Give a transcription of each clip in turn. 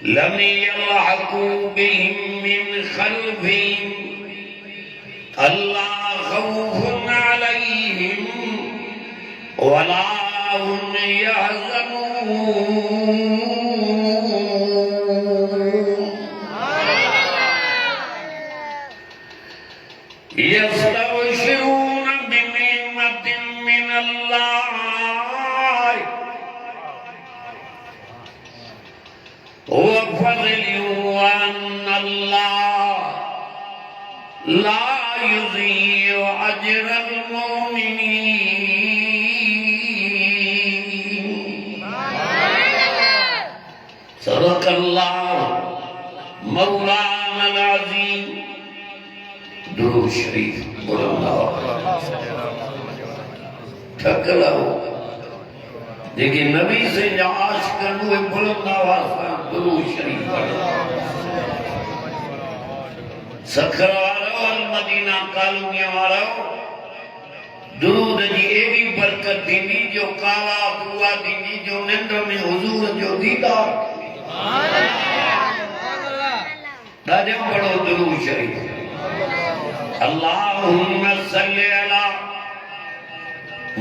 Lump यल्हक़ू बिहिम मिन खल्फिहिम अल्ला खौफुन अलैहिम वला हुम यहज़नून। यस्तबशिरून बिनिअमतिन मिनल्लाह व फज़लिन व अन्नल्लाह ला युज़ीअु अजरल मुमिनीन। सदक़ल्लाहु मौलाना अज़ीम। दुरूद शरीफ बुलंद थक लो, लेकिन नबी से आश करने बुलंद आवाज में दुरूद शरीफ पढ़ो। सखर वालों अल मदीना कालूनिया वालों दुरूद जी एडी बरकत दीनी जो काला दुआ दीनी जो निंद में हुजूर जो दीदार। दादे पढ़ो दुरूद शरीफ। अल्लाहुम्मा सल्ली अला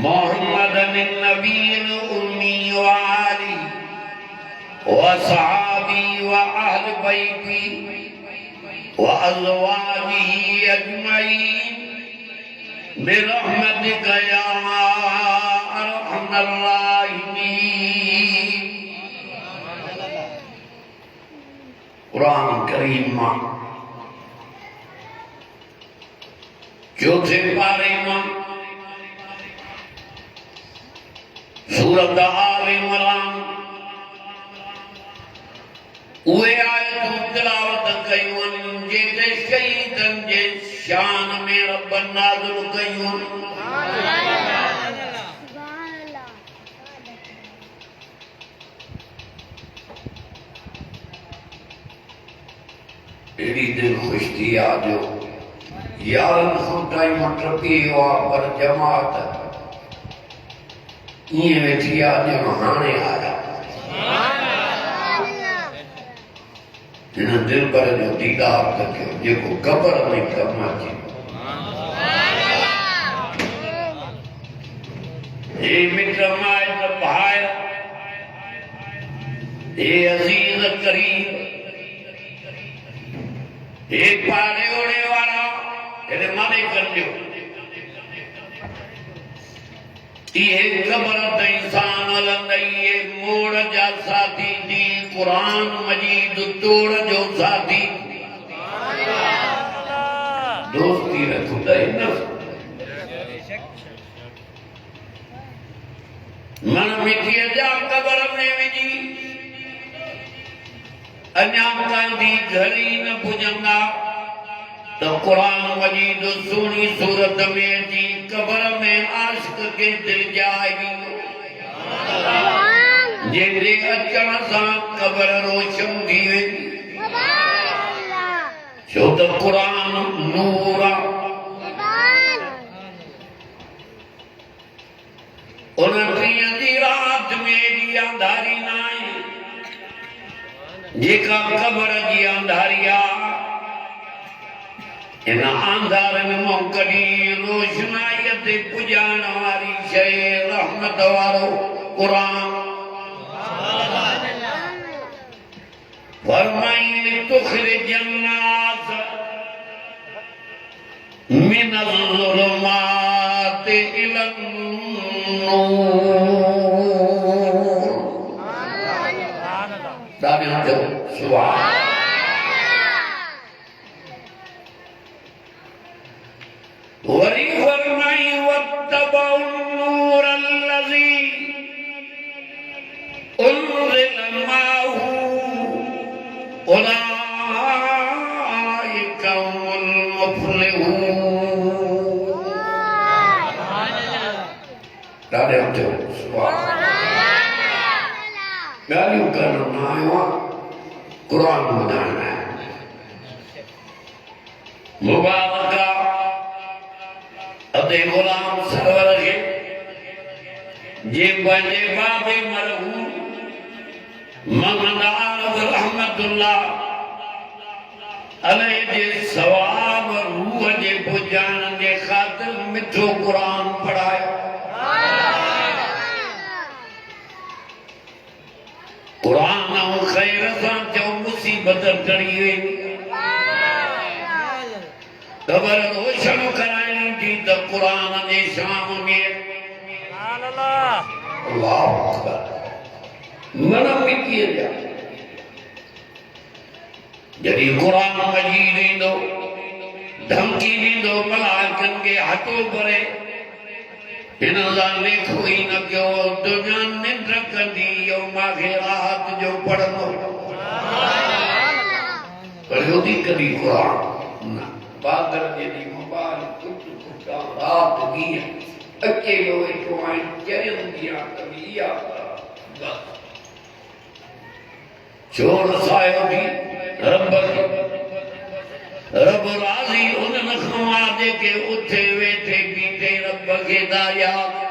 मुहम्मदिन नबील उम्मी व आली व सहाबी व अहल बैती व अज़वाजिही अजमईन बिरहमतिका या अरहमर राहिमीन। कुरान करीम में चौथे पारे में सूरत आल इमरान उहे आयत तिलावत कयूं जेके शहीदन जे शान में रब नाज़िल कयूं। एडी दिल खुश थी आज यारन खुदाई मटकी हुआ पर जमात ये वेठी आज हाने आया इन दिल पर जो दीदार कयो जेको कब्र में कम अचे। ए मिट माइत भाई ए अजीज करीम ए पारे ओड़े वाला तेरे माने कर लियो। ये कब्र त इंसान हलंदई ये मोड़ जा साथी दी कुरान मजीद तोड़ जो साथी दोस्ती रखुदा न मन मिठी जा कब्र में विजी अन्या कांदी घरी न पुजंदा तो कुरान मजीद सुनी सूरत में थी कब्र में आशिक के दिल जाएगी जेरे अचण सां कब्र रोशन थी वेंदी। छो त कुरान नूर आ उन टीह जी रात में एडी अंधारी न आहे जेका कब्र जी अंधारी आ। इन अंधार में कड़ी रोशनाई ते पुजाण वारी शइ रहमत वारो कुरान फरमाई तुखरिजन नास मिनल ज़ुलुमात इलन नूर। तालियां दो सुभान। वरी फरमाई वत्तबउ नूर अल्लज़ी उन्ज़िल माहू उलाइका हुमुल मुफ़्लिहून। ॾाढे हथो सुभान अल्लाह। ॻाल्हियूं करण न आयो आहे कुरान ॿुधाइण आहे। मुबारक अदे गुलाम सरवर के जे पंहिंजे बाबे मरहूम मोहम्मद आरज़ रहमतुल्लाह अलैहि जे सवाब रूह जे बुझाण जे ख़ातिर मिठो क़ुरान पढ़ायो। क़ुरान ऐं ख़ैर सां जो मुसीबत टड़ी वेंदी, ख़बर रोशन कराइणी थी त क़ुरान जे शाम में अल्लाह अकबर मन मिटीअ जा जॾहिं क़ुरान मजीद ईंदो धमकी ॾींदो मलाइकनि खे हथो भरे हिन सां लेखो ई न कयो दुनिया निंड कंदी इहो मूंखे रात जो पढ़ंदो पढ़ियो थी कॾहिं क़ुरान न बादर जे ॾींहुं मोबाइल कुझु कुझु रात ॾींहुं अकेलो वेठो आहीं चरियंदी आहे कभी इहा बस चोर सायो थी रब राज़ी उन्हनि खां आहे जेके उथे वेठे बीठे रब खे था यादि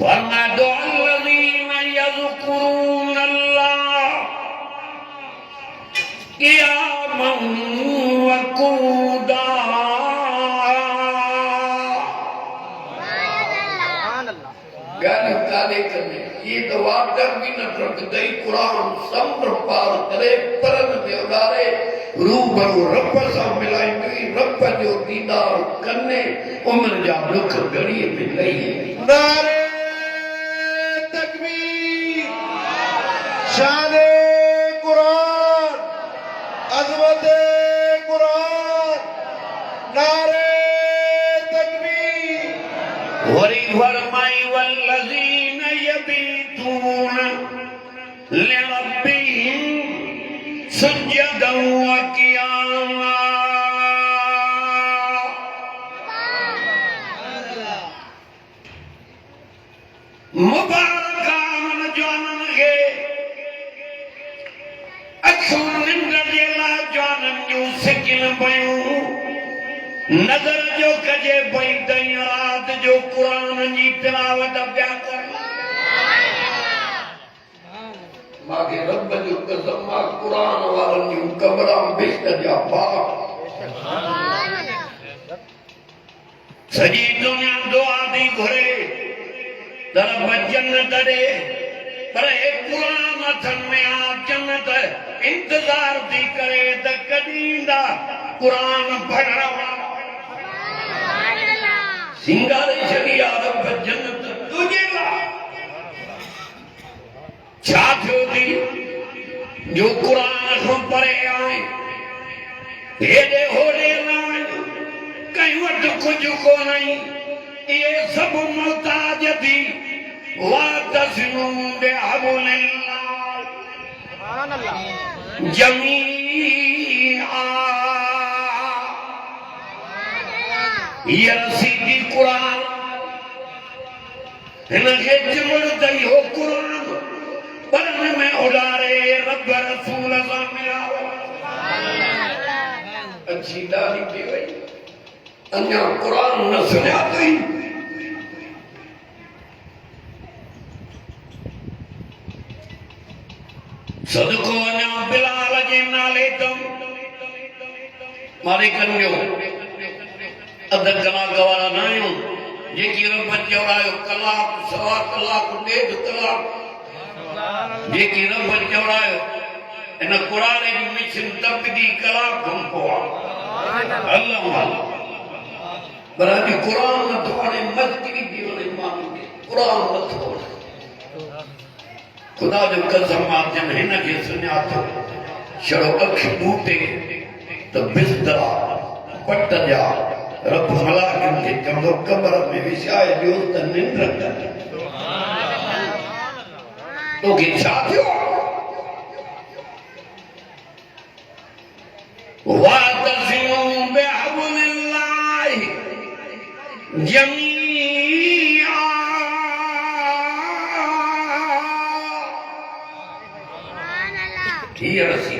फरमायो الذين يذكرون الله قياما وقعودا ये तो वाटर भी न टकदई कुरान समुद्र पार करे परन में उड़ारे रूबरू रब सां मिलाईंदी रब जो दीदार कन्ने उम्र जा दुख घड़ीअ में लही नारे तकबीर शान कुरान अज़मत कुरान नारे तकबीर वरी फरमाई वल्लज़ीन यबीतून लिरब्बिहिम सुज्जदन व क़ियामा मुबारक आमन जानन खे अखियूं निंड जे लाइ जानन जूं सिकिन पयूं नज़र जो कजे पई तई रात जो क़ुरान जी तिलावत पिया कर मांखे रब जो कसम मां क़ुरान वारनि जूं कबरां बिस्तर जा पाक सॼी दुनिया दुआ थी घुरे त रब जन्नत ॾे पर हे क़ुरान हथनि में आ जन्नत इंतज़ार थी करे त कॾहिं ईंदा क़ुरान पढ़ण वारा सिंगारे छॾी आहे रब जन्नत तुंहिंजे लाइ छा थियो थी जो क़ुरान खां परे आहे हेॾे होॾे न कंहिं वटि कुझु कोन्हे इहे सभु मुहताज थी वातसिमू बिहब्लिल्लाह जमीआ ये रसीदी कुरान इनके चिमड़ दई हो कुरान परन में उड़ारे रब रसूल सा मिला अच्छी दादी थी वई अन्या कुरान न सुना थी सदको अन्या बिलाल जे नाले तुम मारे कन्यो अध कलाक वारा न आहियूं जेकी रब चवरायो कलाक सवा कलाक ॾेढ कलाक जेकी रब चवरायो इन क़ुरान जी मिशन तपदी कलाक खां पोइ अल्लाह पर अॼु क़ुरान नथो हाणे मस्ती थी वञे माण्हू खे क़ुरान नथो खुदा जो कसम मां जन हिन खे सुञातो छड़ो अखि ॿूटे त बिस्तरा पट जा रब मलाइकनि खे चवंदो कबर में विछाए ॾियो त निंड कर तोखे छा थियो वातसिमू बिहब्लिल्लाह जमीआ हीअ रसी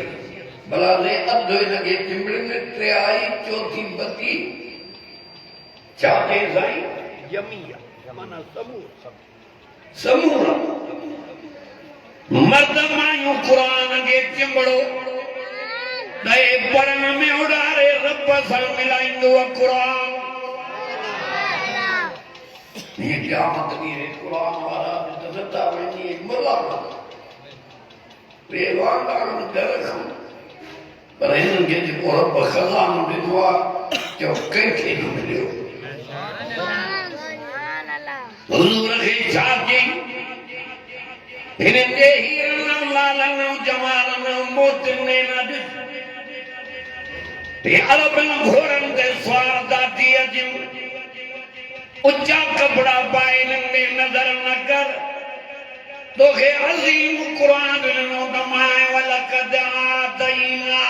भला ले अधु हिनखे चिंबड़ी में टे आई चौथी बती क्या दे साईं जमिया माना समूह समूह मर्द मायूं कुरान के चिंबड़ो दे पढ़न में उड़ारे रब सां मिलाइंदो कुरान ये क्या मतलब है कुरान वाला दसता वनी मुल्ला वे वांगा डर खम पर इनके जो रब खजानो दिनो जो कंखे न मिलियो हुजूर के छाती हिनके हीरन लालन जवान मोतने न ये अरबन घोड़न ते स्वार दाती अजम उच्चा कपड़ा पाए नंगे नजर न कर तो के अजीम कुरान नो दमाए वलकद आदैना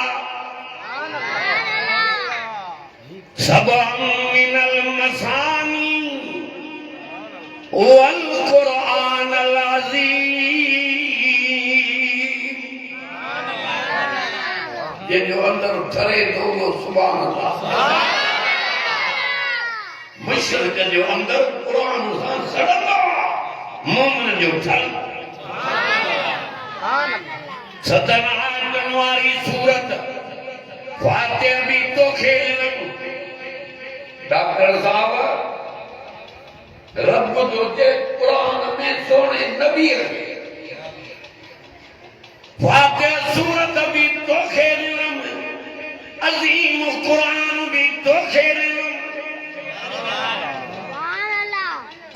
सबअ मिनल मसानी वल कुरान अल अज़ीम ये जो अंदर ठरे दो सुभान अल्लाह मशरक जो अंदर कुरान सां सड़ंदा मोमिन जो ठल सतन आयतन वारी सूरत फातिहा भी तो खेलन डॉक्टर साहब रब जो जे कुरान में सोने नबी के फातिहा सूरत भी तो खेलन अजीम कुरान भी तो खेलन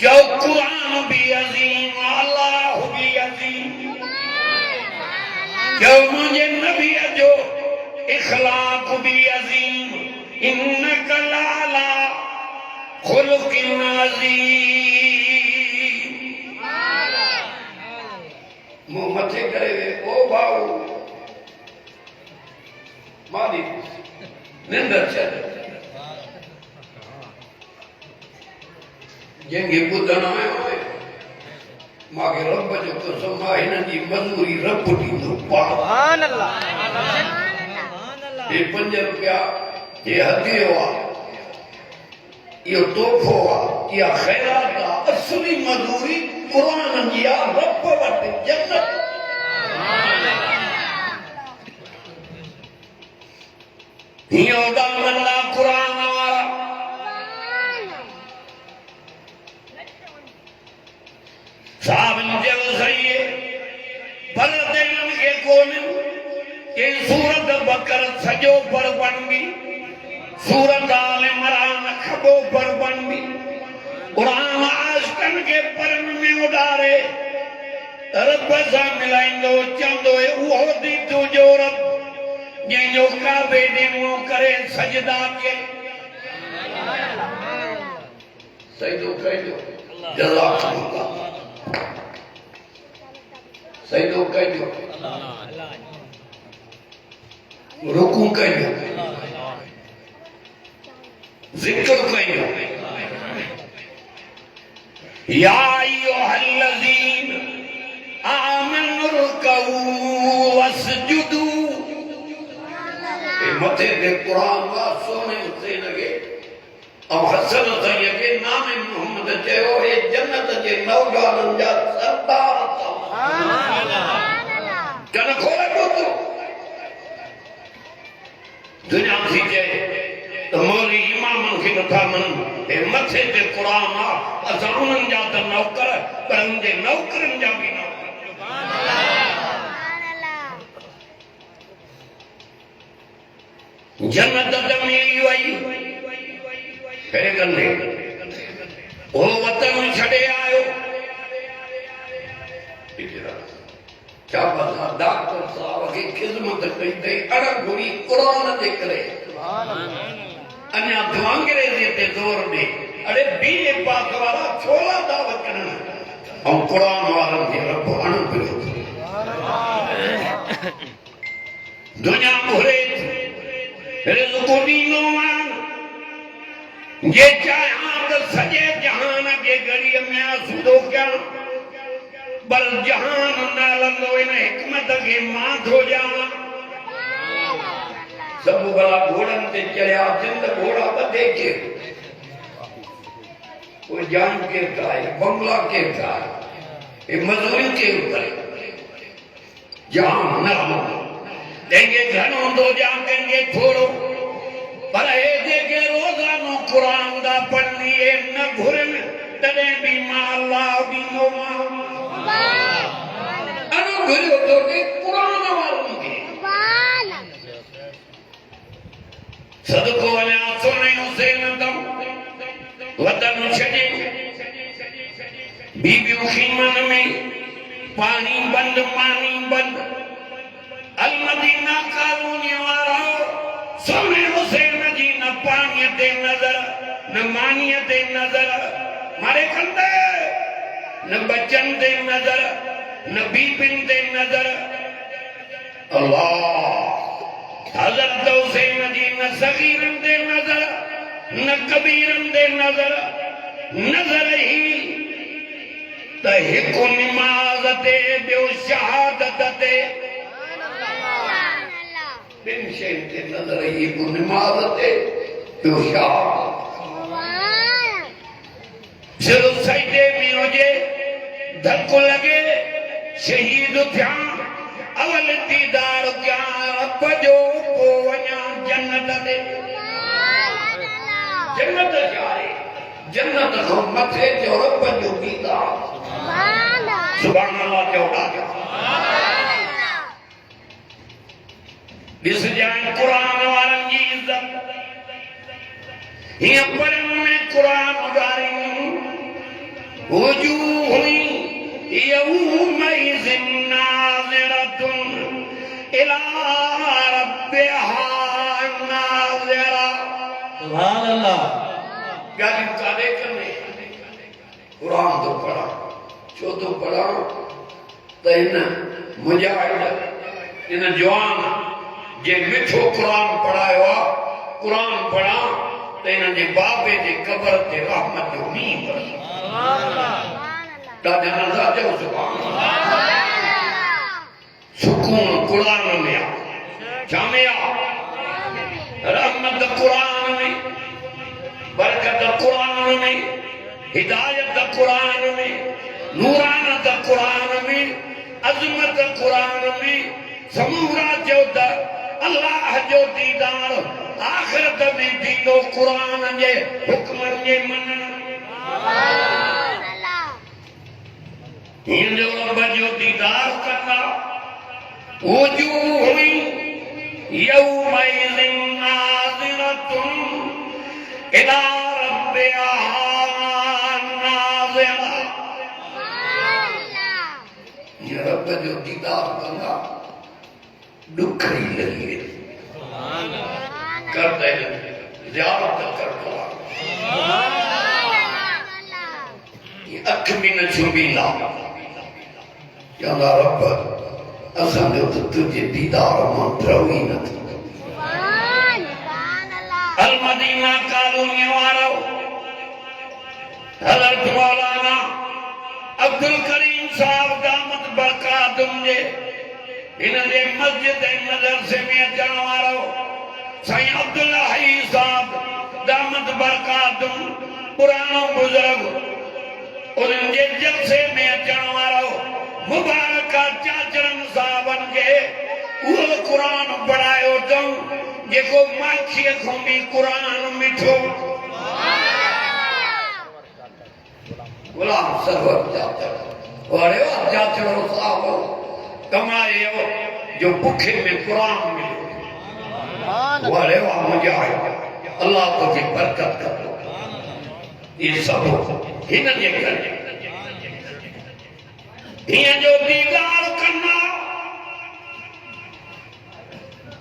जो कुरान भी अजीम अल्लाह भी अजीम जो मुझे नबी जो इखलाक भी अजीम इन्नका लाला खुलुकिन अजीम मुंह मथे करे ओ भाऊ मादी निंदर चल जंगे बुधन आयो मागे रब जो कसम हिन जी मंजूरी रब दी सुभान अल्लाह ये 5 रुपया ये हदियो ये तोहफो या खैरात असली मंजूरी कुरान जी रब वट जन्नत यो दामला कुरान सावन जल सही पर दिन के कोन के सूरत बकर सजो पर बनबी सूरत आल इमरान खबो पर बनबी कुरान आस्कन के परन में उडारे रब सां मिलाइंदो चंदो वो दी तू जो रब जे जो काबे दे मुंह करे सजदा के सजदो कयो जज़ाकल्लाह सजदो कयो रुकू कयो जिक्र कयो या अय्युहल्लज़ीन आमनु रुकऊ वस्जुदू मथे दे कुरान वा सोने से लगे और हसन सही के नाम मोहम्मद चयो ए जन्नत के नौजवान जा सरदार सुभान अल्लाह जन खोले बोतो दुनिया थी जे तो मौली इमाम के नथा मन ए मथे दे कुरान आ अजानन जा त नौकर परंदे नौकरन जा भी नौकर सुभान अल्लाह जन्नत त मिली वई करे करने वो वतन छड़े आयो क्या पता डॉक्टर साहब की खिदमत कई थी अड़गुड़ी कुरान दे करे अन्या दुआंगरे देते जोर दे अरे बीए पाक वाला छोला दावत करना और कुरान वाला के रब अण पियो दुनिया भरे रिज़्क़ दीनो ये चाहे सजे जहान के गड़ी में आसूदो क्या बल जहान नालंदो इन हिकमत के मात हो जाना सब बड़ा घोड़न ते चढ़िया जिंद घोड़ा बदे के वो जान के है, बंगला के है, ये मजदूरी के ऊपर जहां न देंगे घणो दो जान देंगे थोड़ो पर ये देंगे रोजानो कुरान दा पढ़ लिए न घुरन तने भी माला भी नो अनु घुरो तो के कुरान वालों के सदको वाला सोने हुसैन दम वतन छजे बीबियों खीमन में पानी बंद अल मदीना कानूनी वाला सोने हुसैन जी न पानी ते नजर न मानी ते नजर मारे कंदे न बच्चन ते नजर न बीबिन ते नजर अल्लाह हजरत हुसैन जी न सगीरन ते नजर न कबीरन ते नजर ही तहिको नमाज ते बियो शहादत ते बिन शय ते नजर ही को नमाज ते बियो शहादत जरो सजदे में हुजे धक्को लगे शहीद थिया अवल दीदार क्या रब जो को वञा जन्नत ते जन्नत जाए जन्नत को मथे जो रब जो दीदार सुभान अल्लाह चौड़ा दिस जाए कुरान वारन जी इज्जत ये पढ़न में कुरान उदारी वजूह यौमइज़ नाज़िरतुन इला रब्बिहा नाज़िरा सुभान अल्लाह गाली काले करने कुरान तो पढ़ा छो तो पढ़ा तो इन मुजाहिद इन जवान जे मिठो कुरान पढ़ायो कुरान पढ़ा तो इन जे बाबे जे कब्र ते रहमत जो मींह बरस दादा नज़र जो सुभान सुकून कुरान में जामिया रहमत कुरान में बरकत कुरान में हिदायत कुरान में नूरानत कुरान में अजमत कुरान में समूरा जो अल्लाह जो दीदार आखिरत में दीनो कुरान जे हुक्म जे मनन इन जो रब जो दीदार करना वजूह यौमइज़ नाज़िरतुन इला रब्बिहा नाज़िरा ये रब जो दीदार करना दुखरी लगी कर दे ज़ियारत कर ये अख में न छुबीला या रब असां जो तुझे दीदार मां प्रवी न अल मदीना कॉलोनी वारो हज़रत मौलाना अब्दुल करीम साहब दामत बरकातुम जे इन जे मस्जिद ऐं मदरसे में अचण वारो साईं अब्दुल्ला हई साहब दामत बरकातुम पुरानो बुजुर्ग उन्हनि जे जलसे में अचण वारो मुबारक चाचरन साहबन के उहो कुरान पढ़ायो अथऊं जेको माखीअ खां बि कुरान मिठो गुलाम सरवर चाचर वारे चाचर साहब कमायो जो भूखे में कुरान मिलो वारे वाह मुजाहिद अल्लाह तुझे बरकत कर ये सब हिन जे करे ये जो दीदार करना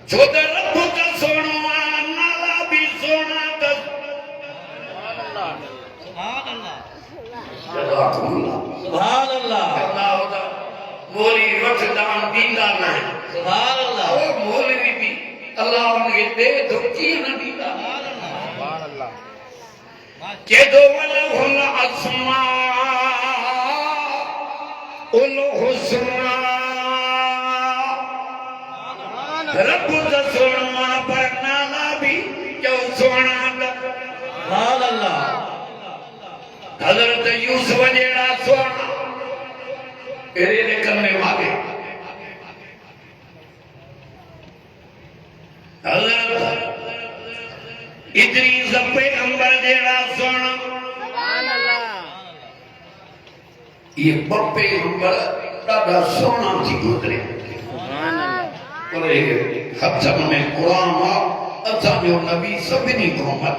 जो रब का सोना नाला भी सोना दस सुभान अल्लाह सुभान अल्लाह अल्लाह मोली वठ दान दींदा ना सुभान अल्लाह वो मोली भी अल्लाह उनके दे दुखी न दींदा सुभान अल्लाह के दो वाला हुल अस्मा उल हुस्ना रब का सोना पर नाला भी जो सोना सुभान अल्लाह हजरत यूसुफ जेड़ा सोना एरे ने करने वाले हजरत इदरीस पैगंबर जेड़ा सोना ये बप्पे पैगंबर दादा सोना थी गुजरे और खत्म में कुरान असा जो नबी सभिनी क़ौमत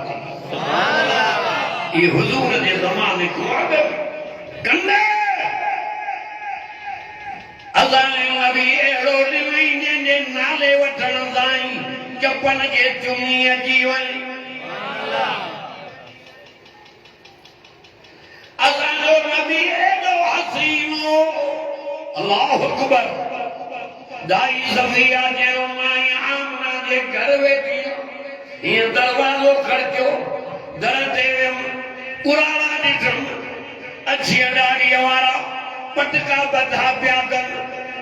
ये हुजूर जे ज़माने को आदत कंदे अल्लाह ने नबी एड़ो ॾिनई जंहिंजे नाले वठण सां चपन खे चुमी अची वई असांजो नबी एॾो हसीन हो अल्लाह अकबर दाई सफिया चयो मां आमना जे घर वेठी ये दरवाज़ो खड़कियो दर ते वियमि पुराणा ॾिठमि अछीअ ॾाड़ीअ वारा पटका बधा पिया कनि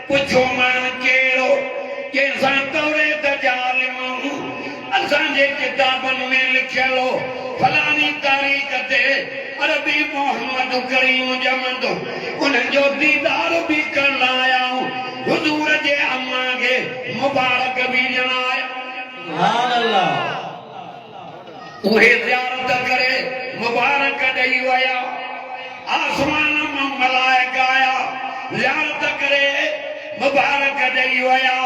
पुछो मान कहिड़ो कंहिंसां तौरेत जा इल्म असांजे किताबनि में लिखियल हो फलानी तारीख़ ते अरबी मोहम्मद करीम ॼमंदो उनजो दीदार बि करण आया हुजूर जे अम्मा खे मुबारक बि ॾियण आया सुभान अल्लाह उहे ज़ियारत करे मुबारक ॾेई विया आसमान मां मलाइक आया ज़ियारत करे मुबारक ॾेई विया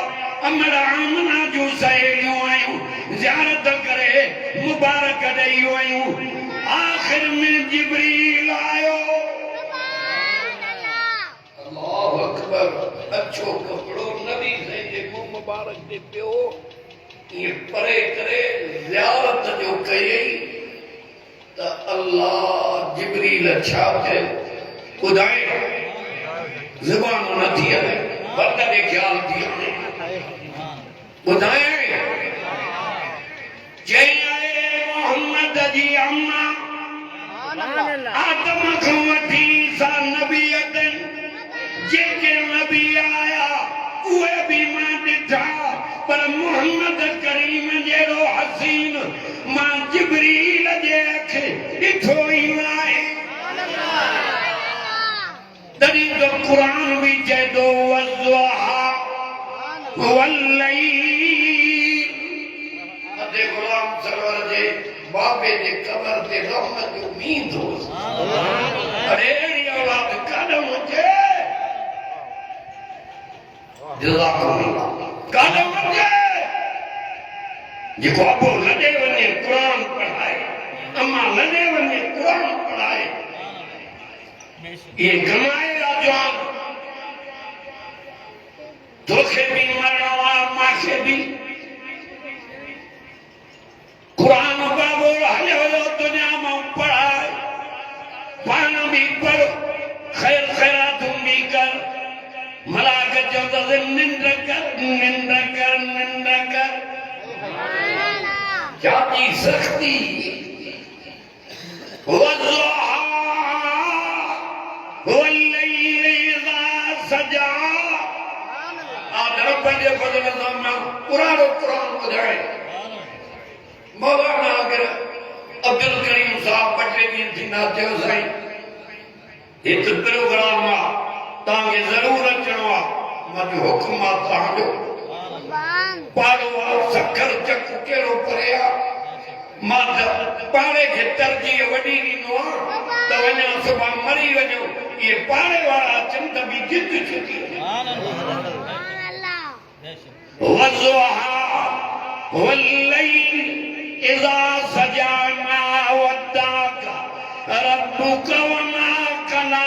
अमर आमना जूं सहेलियूं आयूं ज़ियारत करे मुबारक ॾेई वयूं आखिर में जिब्रील आयो अल्लाह अकबर अच्छो कपड़ो नबी से जे मुंह मुबारक दे पियो ये परे करे ज़ियारत जो कई त अल्लाह जिब्रील छा कयो ॿुधाए ज़ुबान न थी हले बंद दे ख्याल थी हले ॿुधाए जय मोहम्मद जी अम्मा आदम खां वठी सा नबी अथई जेके नबी आया उहे बि मां ॾिठा पर मोहम्मद करीम जहिड़ो हसीन मां जिब्रील जे अखि ॾिठो ई न आहे तॾहिं त क़ुरान बि चए थो वज़्ज़ुहा वल्लैल अदे गुलाम सरवर जे बाबे जे कबर ते रहमत जो मींहुं थो अरे अहिड़ी औलाद काॾे हुजे जज़ाकल्लाह काॾे हुजे जेको अबो लॾे वञे क़ुरान पढ़ाए अम्मा लॾे वञे क़ुरान पढ़ाए ये कमाए राजवान तोखे भी मरणो आहे मांखे भी कुरान बाबो हलियो वियो दुनिया मां पढ़ाए पाण भी पढ़ ख़ैर ख़ैरातूं भी कर मलाक चवंदसि निंड कर निंड कर निंड कर जाती सख्ती वज़्ज़ुहा वल्लैल इज़ा सजा रब जे फज़ल सां पुराणो क़ुरान ॿुधाए मौलाना अगर अब्दुल करीम साहब पटे ॾींहं थींदा चयो साईं हिकु प्रोग्राम आहे तव्हांखे ज़रूरु अचिणो आहे मुंहिंजो हुकुम आहे तव्हांजो पाड़ो आहे सखर चक कहिड़ो परे आहे मां त पाड़े खे तरजीह वॾी ॾींदो आहियां त वञा सुभाणे मरी वञो इहे पाड़े वारा अचनि त बि जिद छो थी वज़्ज़ुहा वल्लैल इज़ा सजा मा वद्दाक रब्बुक वमा कला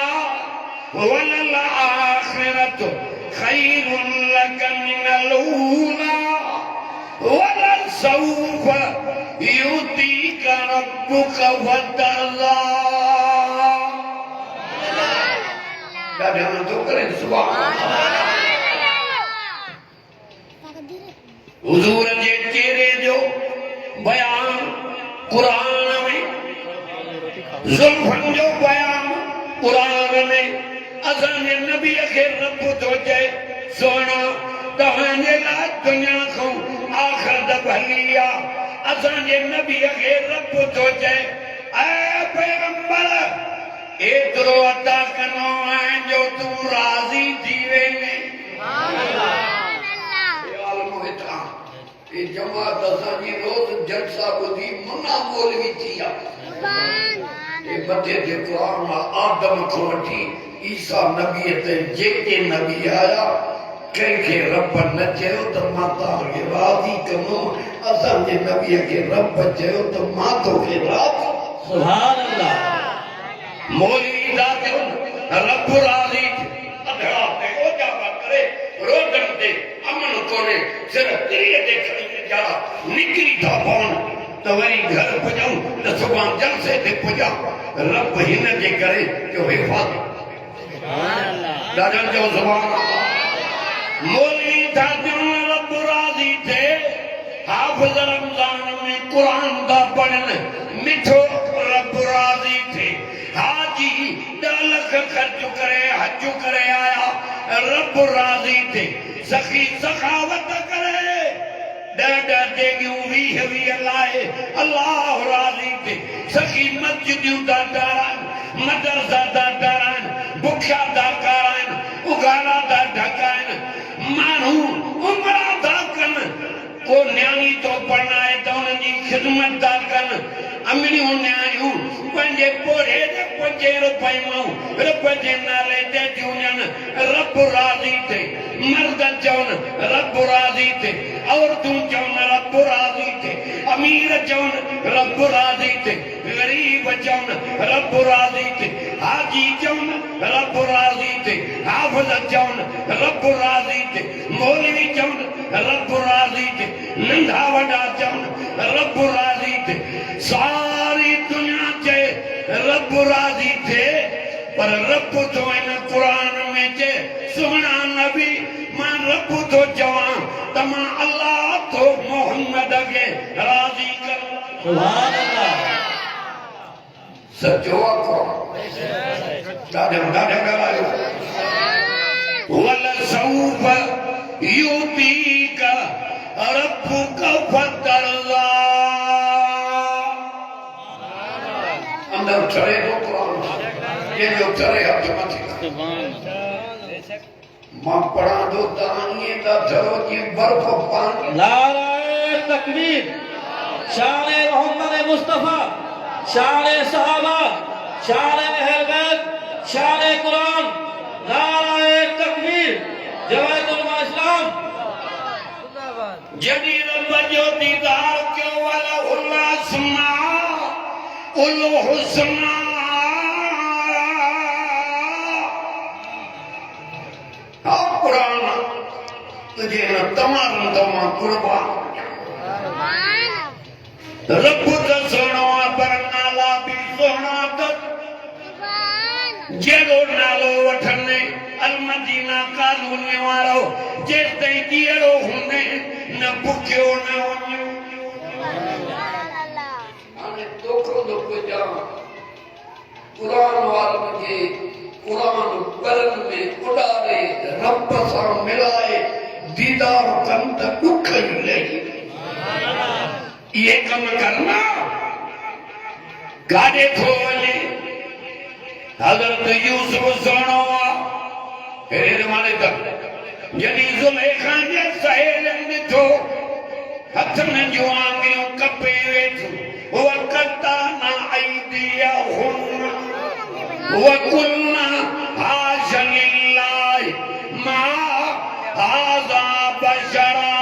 वलल आखिरतु खैरुन लक मिनल ऊला वलसौफ युतीक रब्बुक फतर्दा ॾाढा तो करे सुभान हुजूर जे चेहरे जो बयान कुरान में जुल्फन जो बयान कुरान में असांजे नबी खे रब थो चए सोना तव्हांजे लाइ दुनिया खां आख़िरत भली आहे असांजे नबी खे रब थो चए ऐ पैगंबर एतिरो अदा कंदो आहियां जो तूं राज़ी थी वेंदे। ये जमात असांजी रोज़ जलसा ॿुधी मुना मौलवी थी आहे। मथे ते क़ुरान आदम खां वठी ईसा नबीअ ते जेके नबी आया कंहिंखे रब न चयो त मां तव्हांखे राज़ी कंदुमि। असांजे नबीअ खे रब चयो त मां तोखे राज़ी। सुभान अल्लाह। मौलवी था चवनि रब राज़ी अधड़ा ते ओजाबा करे रोडनि ते अमन कोन्हे सिर्फ़ तिरीअ ते खणी जा निकिरी था पवनि त वरी घर पुॼूं त सुभाणे जलसे ते पुॼां। रब हिन जे करे जो हिफ़ाज़त ॾाढनि जो सुभान अल्लाह। मौलवी था चवनि रब राज़ी थे हाफ़िज़ रमज़ान में क़ुरान था पढ़नि मिठो रब राज़ी थे। हाजी 10 लख ख़र्च करे हज करे आया रब राज़ी थे। सखी सखावत करे 10 देगियूं 20 लाए अल्लाह राज़ी थे। सखी मस्जिदूं था ठाराइनि मदरसा था ठाराइनि बुखिया था कराइनि उघाड़ा था ढकाइनि माण्हू उमरा था कनि को न्याणी तो पढ़ाए त उन्हनि जी ख़िदमत था कनि। अमड़ियूं न्याणियूं पंहिंजे पोरे जे 5 रुपए मां रब जे नाले ते थियूं ॾियनि रब राज़ी थे। मर्द चवनि रब राज़ी थे औरतूं चवनि रब राज़ी थे अमीर चवनि रब राज़ी थे ग़रीब चवनि रब राज़ी थे हाजी चवनि रब राज़ी थे हाफ़िज़ चवनि रब राज़ी थे मौलवी चवनि रब राज़ी थे नंढा वॾा चवनि रब राज़ी थे। सारी दुनिया चए रब राज़ी थे पर रब तो इन क़ुरान में चए सुहिणा नबी मां रब तो चवां त मां अल्लाह तो मोहम्मद खे राज़ी कयां। सुभान अल्लाह। सचो आखो ॾाढा ॻाल्हायो। वल सौफ युतीक रब्बुक फतरज़ा अंदर चढ़े तो क़ुरान ये जो चढ़े हथ मथे मां पढ़ा दो तानिए दा चलो जी बर्फ पानी। नाराए तकबीर शान मोहम्मद मुस्तफा शान सहाबा शान अहल बैत शान कुरान। नाराए तकबीर जवाहिरुल इस्लाम। जदी रब जो दीदार क्यों वाला हुल्ला सुना उल हुस्ना कुरान तुझे न तमाम कुर्बान रब तो सुनो पर नाला भी सुनो तो जेरो नालो वठने अल मदीना कानूनी वारो जेस ताईं जीअरो हुंदे न भुखियो न वञो। हाणे तोखो थो पुॼां क़ुरान वारनि खे क़ुरान पढ़नि में उॾारे रब सां मिलाए दीदार कनि त ॾुख ई लही इहे कम करना काॾे थो वञे। हज़रत यूसुफ सुहिणो आहे अहिड़े ज़माने तक जॾहिं ज़ुलेखा जे सहेलियुनि ॾिठो हथनि जूं आङिरियूं कपे वेठियूं वक़ताना अयदीअहुन्न वकुन्ना हाशा लिल्लाहि मा हाज़ा बशरा।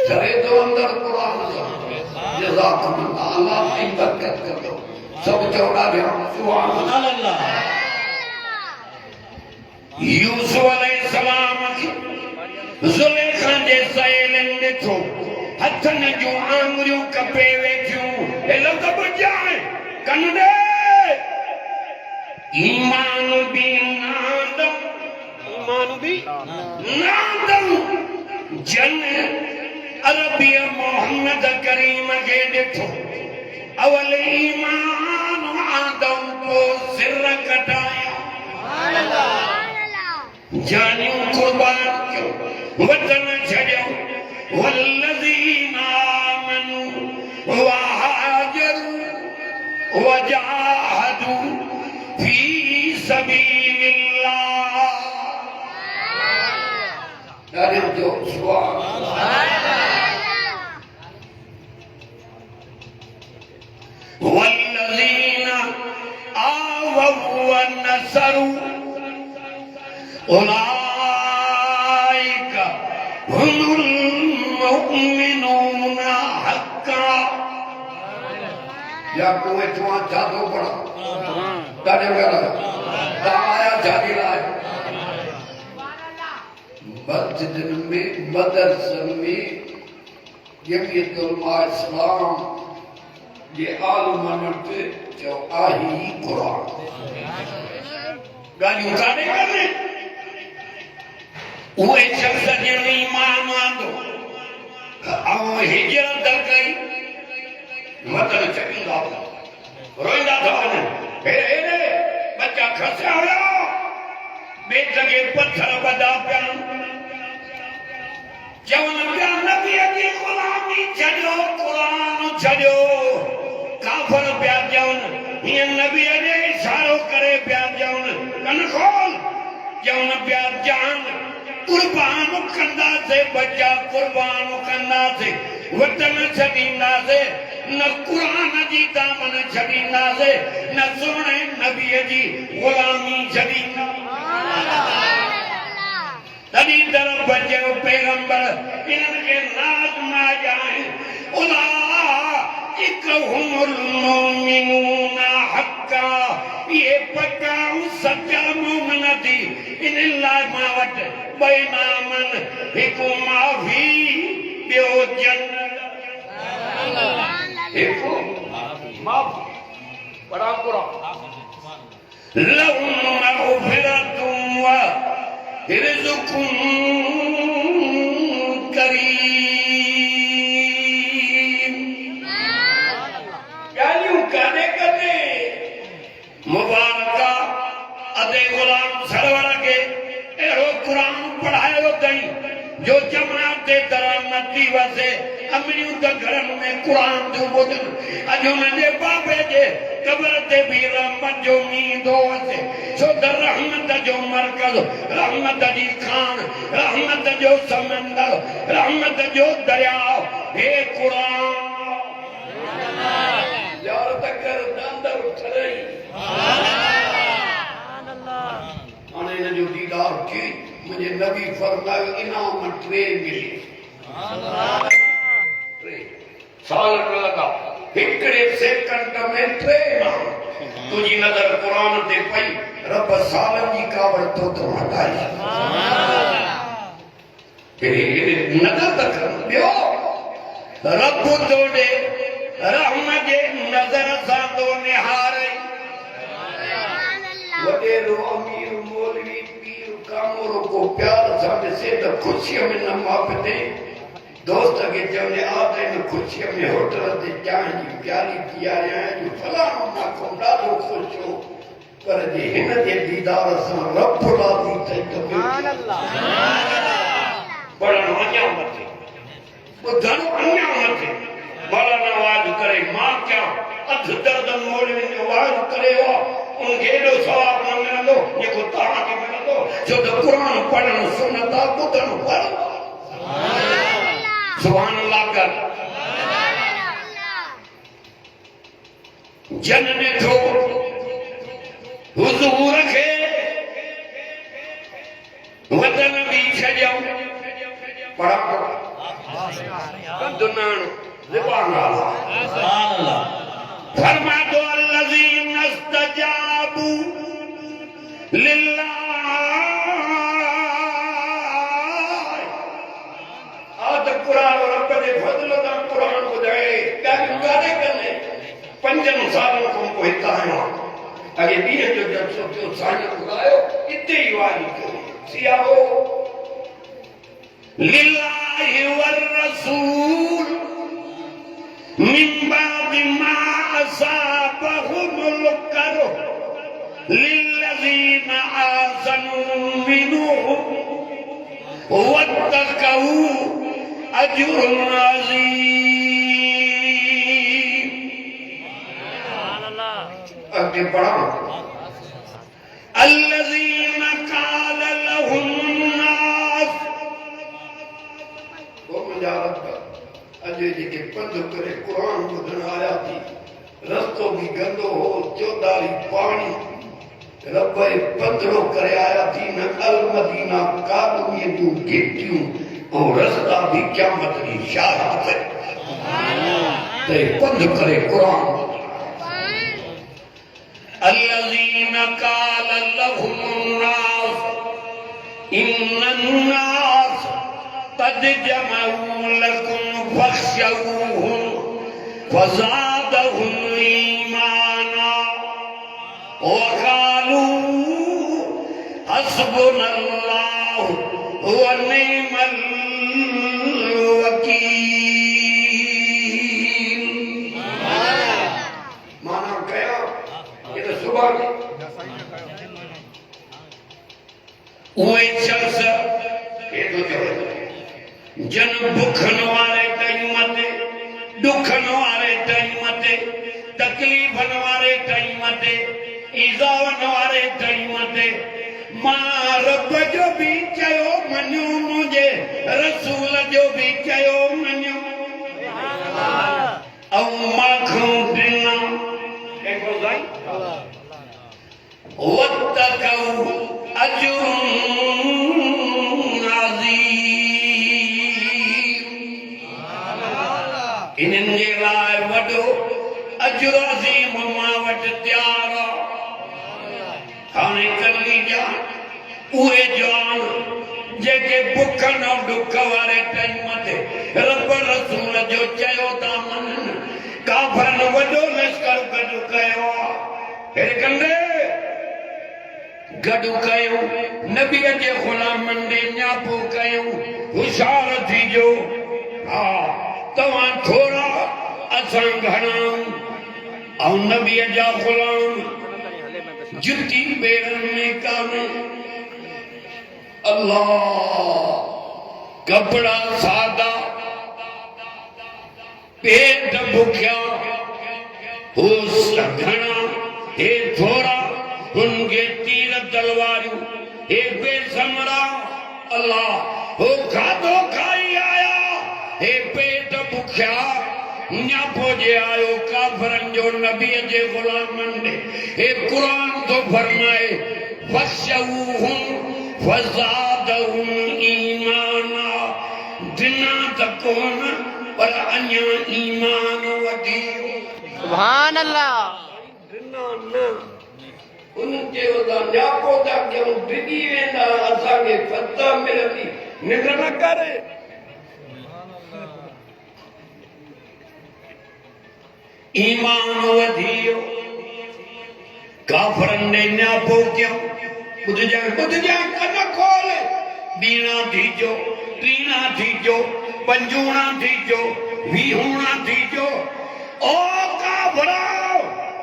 चले तो अंदर कुरान सां जज़ाकुमुल्लाह अल्लाह की बरकत कर दो सब चौड़ा ध्यान सुभान अल्लाह। यूसुफ अलैहिस्सलाम खे ज़ुलेखा जे सहेलियुनि ॾिठो हथनि जूं आङुरियूं कपे वेठियूं हे लफ़्ज़ ॿुधाए कनि ॾे ईमान बि नादम जन अरबी मोहम्मद करीम के ॾिठो अवल ईमान आदम को सिर कटाया जानियूं कुर्बान कयो वतन छॾियो वल्लज़ीना आमनू वहाजरू वजाहदू फी सबीलिल्लाह। अरे जो वल्लज़ीन आवौ वनसरू उलाइका हुमुल मुमिनूना हक्का। या कोई चुआ जादो पड़ा तारे वगैरह आया जादी लाए मस्जिद में मदरसे में जमीयतुल उलमा इस्लाम ये आलमन पे जो आही कुरान गालियों का नहीं करने वो शख्स जिन्हें ईमान आंदो आओ हिजरत दर गई मतलब चकिंगा रोइंदा था ने फिर बच्चा खसा होया बेट के पत्थर बदा प्यान जवन प्यान नबी की गुलामी छड़ो कुरान छड़ो काफर प्यार जवन ये नबी ने इशारो करे प्यार जवन कन खोल जवन प्यार जान कुर्बान कंदा से बच्चा कुर्बान कंदा से वतन छड़ींदा से न कुरान जी दामन छड़ींदा से न सोने नबी जी गुलामी छड़ींदा। तभी तरफ बच्चे पैगंबर इनके नाज ना जाए उला इकहुमुल मुमिनूना हक्का। ये पक्का सच्चा मोमिन थी इन लामा वट बैनामन हिकुमा भी बियो जन्नत हिकु माफ बड़ा कुरान लहुम मग़फ़िरतुम व रिज़्क़ुन करीम। यानी काने कने मुबारका अदे गुलाम सरवर के एरो कुरान पढ़ायो तई जो जमात दे दरामती वसे अमरियों द घरन में कुरान जो बोदन अजो ने बाबे जे कब्र ते भी रहमत जो मींदो वसे सो द रहमत जो मरकज रहमत जी खान रहमत जो समंदर रहमत जो दरिया हे कुरान यार तकर अंदर उठरई आने ने जो दीदार की मुझे नबी फरमाया इनाम ट्रे मिली साल लगा हिकड़े सेकंड में ट्रे तुझी नजर कुरान ते पई रब सालन जी कावड़ तो हटाई नजर तक ॿियो रब तोड़े रहम जे नजर सां तो निहारे वडेरो अमीर मौलवी पीर कामोरो को प्यार सां ॾिसे त ख़ुशीअ में न मापते दोस्त के चवने आते न खुशियों में होटल ते चाय जी प्याली पियाया जो फलाणो ना को ॾाढो खुश हो पर जे हिन जे दीदार सां रब राज़ी थई त सुभान अल्लाह बड़ा वञा मथे ॿुधण वञा मथे बड़ा आवाज करे मां क्या अध दर्द मौलवी ने आवाज करे हो उनके एॾो सवाब न मिलंदो जेको तव्हांखे मिलंदो छो त क़ुरान पढ़ण सुनत आहे ॿुधण फर्ज़ सुभान अल्लाह कर जन ने तो हुजूर के वतन भी छजो पढ़ा दुनान सुभान अल्लाह फरमा दो अल्लज़ीन इस्तजाबू लिल्लाह कुरान रब दे फजल दा कुरान बुधाए क्या गाने करने पंजन सालों को हिता है अगे बीए जो जब सोचो साईं बुधायो इते ही वाली को सियाओ लिल्लाहि वर रसूल मिन बाद मा असाबहुमुल करो लिल्लज़ीन आसनू मिनहुम वत्तक़ू अजरुन अज़ीम। अगे पढ़ा अल्लज़ीन क़ाल लहुन्नास वो मजाक अजे जेके पंध करे कुरान ॿुधण आया थी रस्तो भी गंदो हो चौधारी पानी रब पंधरो करे आया थी न अल मदीना कादुए तू गिटियूं और रस्ता भी क़यामत की शाहद ते पंध करे कुरान अल्लज़ीन क़ाल लहुन्नास इन्नन्नास क़द जमऊ लकुम फख्शऊहुम फज़ादहुम ईमाना वक़ालू हस्बुनल्लाहु व निअमल वकील। माना कया ये तो सुबह उहे शख्स ये तो जन भुखन वारे टाइम ते दुखन वारे टाइम ते तकलीफन वारे टाइम ते ईज़ावन वारे टाइम ते मां रब जो भी चयो मञो मुझे रसूल जो भी चयो मञो ऐं माखूं ॾिना एको साईं वत्तक़ऊ अजुरुन अज़ीम इन्हनि जे लाइ वॾो अजुर अज़ीम मां वटि तयारु आहे। हाणे कलमी ॼाण उहे जवान जेके बुखन ऐं ॾुख वारे टाइम ते रब रसूल जो चयो था मञनि काफ़रनि वॾो लश्कर गॾु कयो आहे हेॾे कंदे गॾु कयो नबीअ जे ग़ुलामनि ॾे नियापो कयो होशियार थीजो हा तव्हां थोरा असां घणा ऐं नबीअ जा ग़ुलाम जुती पेरनि में कान्हे अल्लाह कपड़ा सादा पेट भुखिया हो घणा हे थोरा उनके तीर तलवारियूं हे बेसमरा अल्लाह हो खाधो खाई आया हे पेट भुखिया न्यापो जे आयो काफरन जो नबी जे गुलामन ने हे कुरान तो फरमाए फशऊहुम फज़ादहुम ईमाना दिना तकोन पर अन्या ईमान वधी सुभान अल्लाह दिना न उनके वदा न्यापो ता क्यों डिगी वेंदा असांखे फता मिलंदी निंड न करे ईमान वधियो काफरनि ने न्यापो कयो बुध जा कन खोल बीणा थीजो टीणा थीजो पंजूणा थीजो वीहूणा थीजो ओ काफरा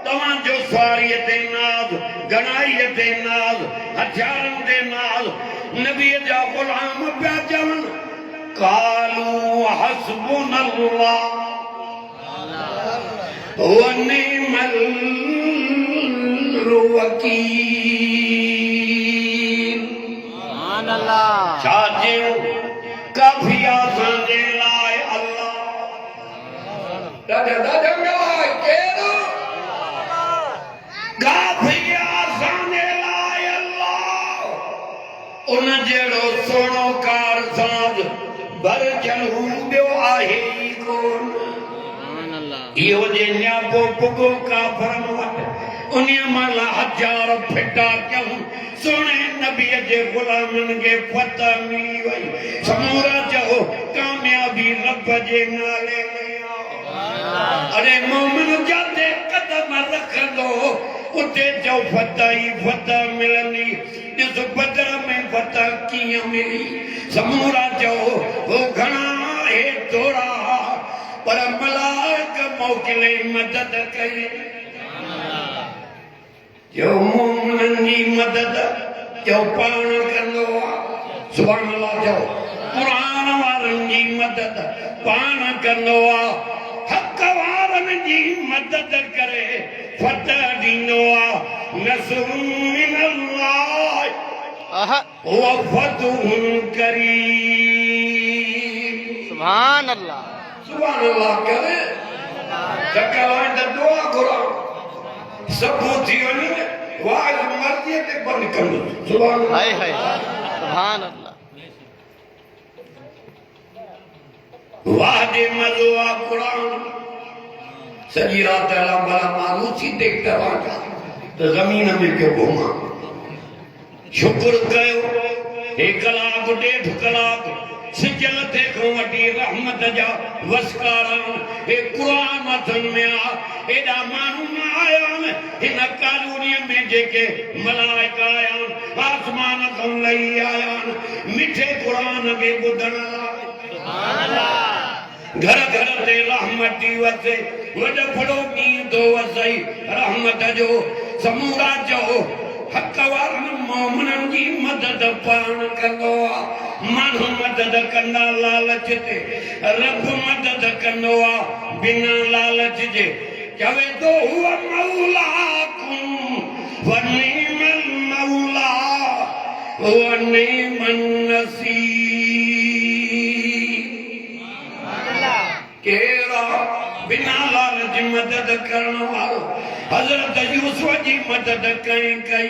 तव्हांजो सवारीअ ते नाज़ घणाईअ ते नाज़ हथियारनि ते नाज़ नबीअ जा ग़ुलाम पिया चवनि कालू हस्बुनल्लाह वनिअमल वकील। सुभान अल्लाह छा चयो काफ़ी असांजे लाइ अल्लाह दादा केरु काफ़ी असांजे लाइ अल्लाह उन जहिड़ो सोनो कारसाज भर जलहू ॿियो आहे ई कोन इहो जे न्यापो पुगो काफरनि वटि उन्हीअ महिल हज़ार फिटा कयूं सोणे नबीअ जे ग़ुलामनि खे फतह मिली वई समूरा चओ कामयाबी रब जे नाले में अरे मोमिन जाते कदम रखंदो उते जो फतह ई फतह मिलंदी ॾिस बदर में फतह कीअं मिली समूरा चओ हो घणा हे थोरा पर मलाइक मोकिले मदद कई जो मोमिननि जी मदद जो पाण कंदो आहे सुभान अल्लाह जो क़ुरान वारनि जी मदद पाण कंदो आहे हक़ वारनि जी मदद करे फतह दीनो नसरुम मिनल्लाह व फतहुन करीम। सुभान अल्लाह सुभान अल्लाह करे चक्कर तो दुआ करो सब थी वनी वाज मर्जी ते बंद कर दो। सुभान अल्लाह हाय हाय सुभान अल्लाह वादे मज़ो कुरान सजी रात अला बला मारूसी देखता रहा तो जमीन में के घुमा शुक्र कयो एक कलाक 1.5 कलाक सिजल थे को वटी रहमत जा वसकारा ए कुरान मथन में आ एडा मानू न आया इन कानूनी में जेके मलाइका आया आसमान को लई आया मिठे कुरान के बुधन सुभान अल्लाह घर घर ते रहमती वसे वड फड़ो मी दो वसई रहमत जो समूरा जो हक वारन मोमिनन जी मदद पाण कंदो मानू मदद कंदा लालच ते रब मदद कंदो बिना लालच जे चवे तो हुआ मौलाकुम व निमल मौला व निमन नसीर। केरा बिना लालच मदद करने वालो हजरत यूसुफ जी मदद कई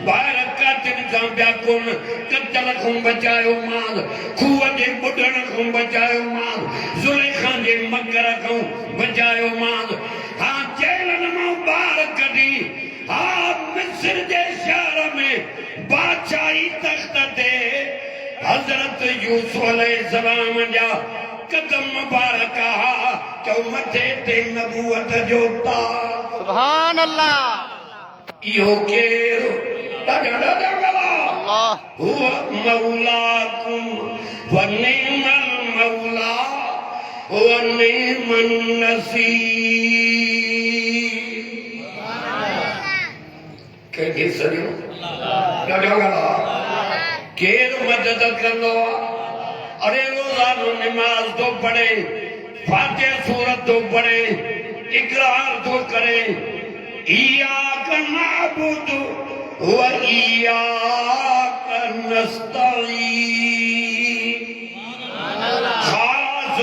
बाहर कातिल का ब्याकुन कत्ल को बचायो माल खूह जे बुढ़ण को बचायो माल जुलेखा जे मकर को बचायो माल हाँ जेलन में बार कदी हाँ मिस्र जे शहर में बादशाही तख्त ते हजरत यूसुफ अलैहिस्सलाम जा कदम मुबारक चौ मथे ते नबूवत जो तार। सुभान अल्लाह यो केरो अल्लाह हुवा मौलाकुम व निमल मौला व निमन नसीर। के सरियो केरो मदद कंदो अरे रोजानो नमाज तो पढ़े फातिहा सूरत तो पढ़े इकरार तो करे इय्याक नअबुदु व इय्याक नस्तईन। खास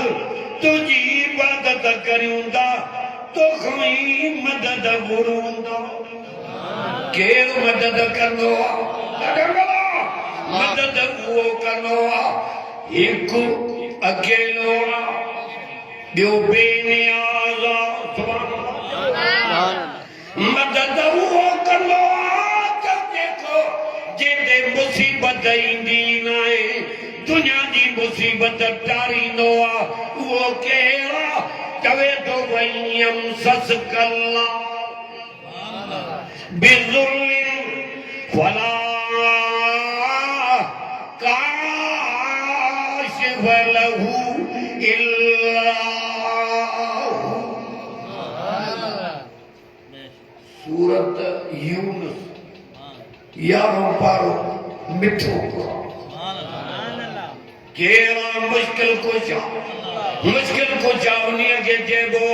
तुझी इबादत करूंदा तो कोई मदद गुरूंदा केर मदद कंदो मदद वो कंदो एक अकेलो ॿियो बेनियाज़ सुभान अल्लाह मदद वो कंदो जेको जेते मुसीबत ईंदी नाहे दुनिया जी मुसीबत टारींदो वो केड़ा चवे तो वयम ससकल्ला बिजुल्लिन फला वलहु इल्लाहु। सूरत यूनुस 11 पारो मिठो केरा मुश्किल कुछा उन्हीं के जेबो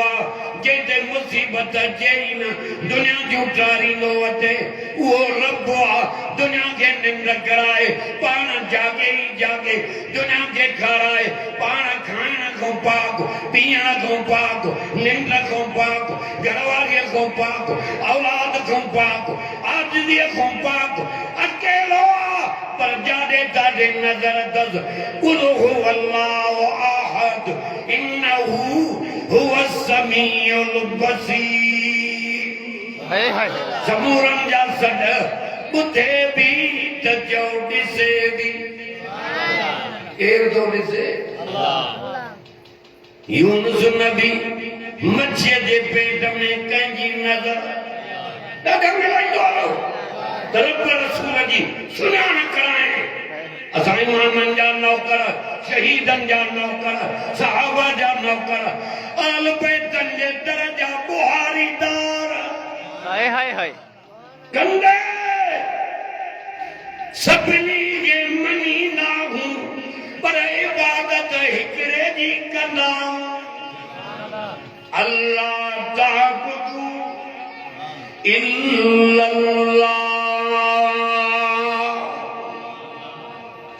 जेते मुसीबत चईन दुनिया जो टारींदो वटे वो रब दुनिया के निंड कराए पाण जागे दुनिया के खाराए पाण खाइण को पाक पीअण को पाक निंड को पाक घरवारीअ को पाक औलाद को पाक आजिज़ीअ को पाक अकेलो पर जादे तादे नजर दस कुल हुवल्लाहु अहद इन्नहु हुवस समीउल बसीर। हाय हाय समूरन जा सद बुधे भी त जो दिसे भी केर तो दिसे अल्लाह। यूनुस नबी मच्छी जे पेट में कंजी नजर ॾाढा मिलाईंदो हलो तरफ रसूल जी सुञाण कराए असां इमामनि जा नौकर शहीदनि जा नौकर सहाबा जा नौकर आल बैतनि जे दर जा बुहारीदार हाय हाय हाय कंदे सभिनी जे मञींदा हूं पर इबादत हिकिड़े जी कंदा अल्लाह ताबुदू इल्लल्लाह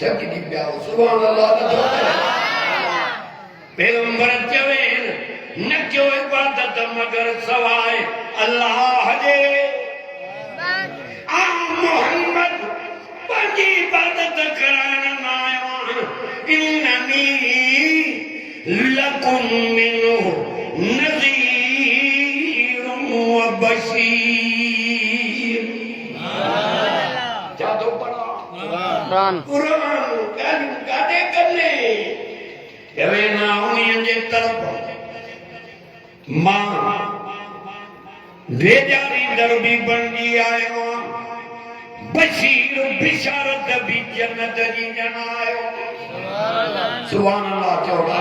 तकदी प्याओ सुभान अल्लाह पैगंबर चवे न क्यों इबादत मगर सवाए अल्लाह जे आ मोहम्मद पंजी इबादत करान ना आयो इन्ननी लकुम मिन्हु नज़ीरुम व बशीर जादो पढ़ा कुरान कुरान गाने करने एवे ना उन्हीं जे तरफ मां बेजारी दरबी बंदी आयो बशीर बिशारत भी जन्नत जी जनायो सुभान अल्लाह चौड़ा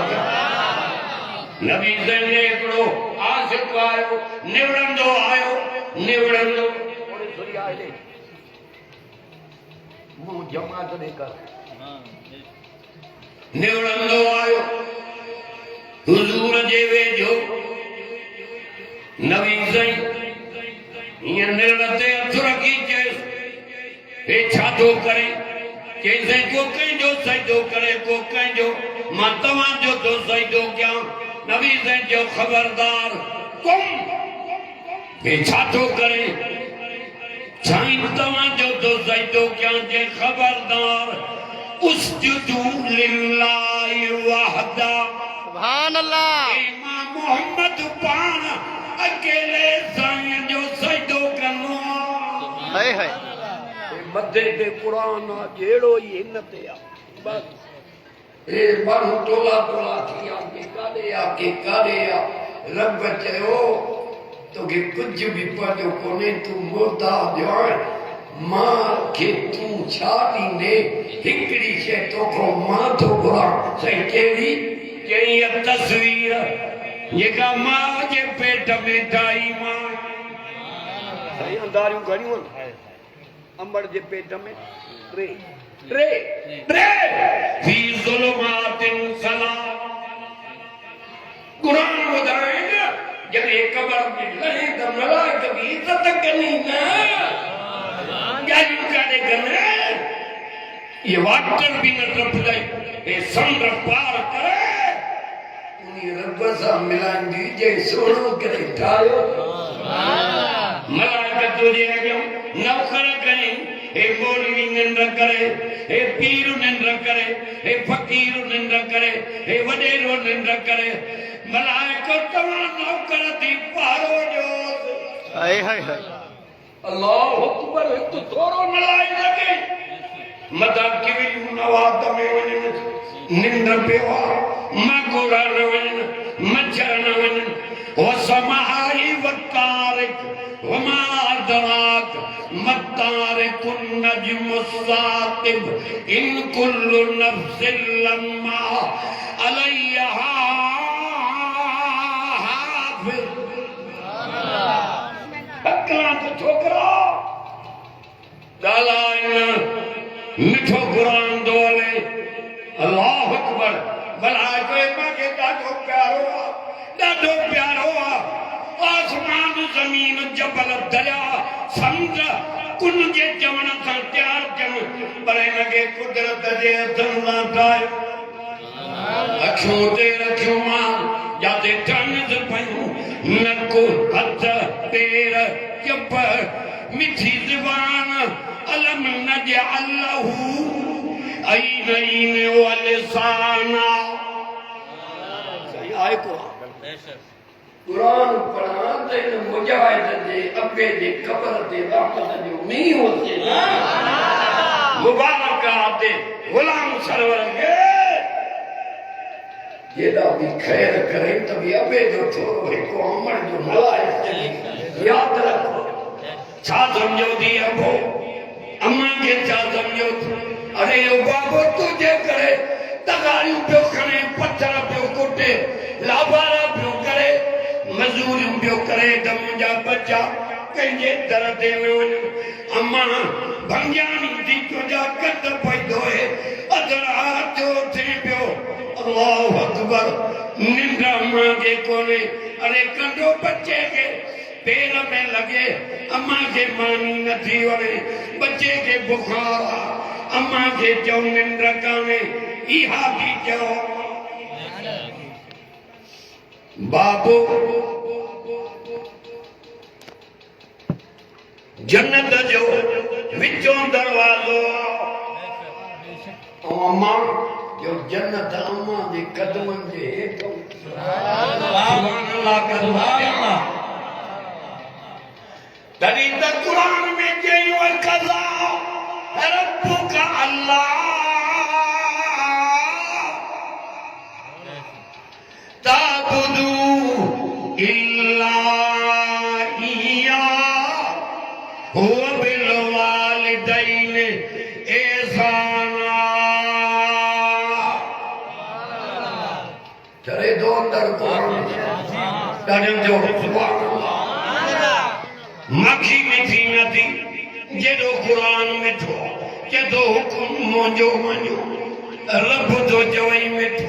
नबी ने एकड़ो आशिक आयो निवड़ंदो निवड़ंदो थोड़ी थोड़ी आए मुंह जमा तो कर निवड़ंदो आयो हुजूर जे वेझो नबी सही ये निर्लते अथु रखी चेस हे छा थो करे चेस को कंहिंजो सजदो करे को कंहिंजो मां तव्हांजो थो सजदो कयां नबी सही जो खबरदार कुम हे छा थो करे साईं तव्हांजो थो सजदो कयां जे खबरदार उसजुदू लिल्लाहि वहदा सुभान अल्लाह इमाम मोहम्मद पान अकेले साईं जो सजदो कनो हाय हाय मथे ते कुरान जेड़ो ही हिन ते आ बस ए माण्हू टोला टोला थी आके काॾे आ रब चयो तोखे कुझु बि पंहिंजो कोन्हे तूं मुर्दाद आहीं मां खे तूं छा ॾींदे हिकिड़ी शइ तोखां मां थो घुरां साईं कहिड़ी चई इहा तस्वीर जेका मां जे पेट में ठाही मां साईं अंधारियूं घणियूं आहिनि अंबड़ जे पेट में टे फी ज़ुलुमातिन सलाम कुरान ॿुधाए जॾहिं कबर में लहे त मलाइक बि इज़त कनी न ॻाल्हियूं काॾे कनि ये वाटर भी न टपदाई ये समुंड पार करे उन्हीं रब सां मिलाईंदी जे सोनो करे ठाहियो मलाइक तुझे अॻियां नौकर कई हे मौलवी निंड करे हे पीर निंड करे हे फकीर निंड करे हे वडेरो निंड करे मलाइक तव्हां नौकर थी पारो जो हाय हाय हाय अल्लाह अकबर हिकु थोरो मलाइक लॻे मदा किवियूं नवात में वञनि निंड पियो आहे मगोड़ा न वञनि मच्छर न वञनि वसमाई वतारिक वमा अदराक मतारिक नजम सातिब इन कुल्लु नफ्सिन लम्मा अलैहा हाफिज अकला तो छोकरा गालाइन मिठो कुरान दोले अल्लाह अकबर मलाइक मांगे ॾाढो प्यारो आहे आसमान ज़मीन जबल दरिया समुंड कुन जे चवण सां तयार थियनि पर हिनखे कुदरत जे हथनि सां ठाहियो अखियूं ते रखियूं मां जिते टनिस पयूं नकु हथ पेर चप मिठी ज़बान अलम नजअलहू ऐनैन व लिसाना सही आहे कुरान पढ़ा ते मुजाहिद जे अबे जे कब्र ते रहमत जो मींहुं होसे मुबारक आते गुलाम सरवर के जेड़ा भी खैर करे तभी अबे जो थोरो हिकु अमर जो मलाइक याद रखो छा समझो थी अबो अम्मा के छा समझो अरे ओ बाबो तुझे करे तगारियूं पियो खणे पत्थर पियो कुटे लाबारा पियो करे मजदूरियूं पियो करे त मुंहिंजा बच्चा कंहिंजे दर ते न वञनि अम्मा भंगियाणी थी तुंहिंजा कद पई धोए अधरा जो थिए पियो अल्लाहु अकबर निंड अम्मा खे कोन्हे अरे कंडो बच्चे खे पेर में लगे अम्मा के मानी न थी वणे बच्चे के बुखार अम्मा के चौ निंड काने इहा भी चो बाबू जन्नत जो विचों दरवाजो अम्मा जो जन्नत अम्मा जे कदमन जे हेठों सुभान अल्लाह तॾहिं त क़ुरान में चयो कज़ा रब्बुका अल्लाह ताबुदू इल्ला इय्याहु व बिल वालिदैनि ihsana चले दो अंदर क़ुरान ॾाढनि जो सुभान अल्लाह मखी मिठी नथी जेॾो क़ुरान मिठो जेॾो हुकुम मुंहिंजो मञो रब जो चवई मिठो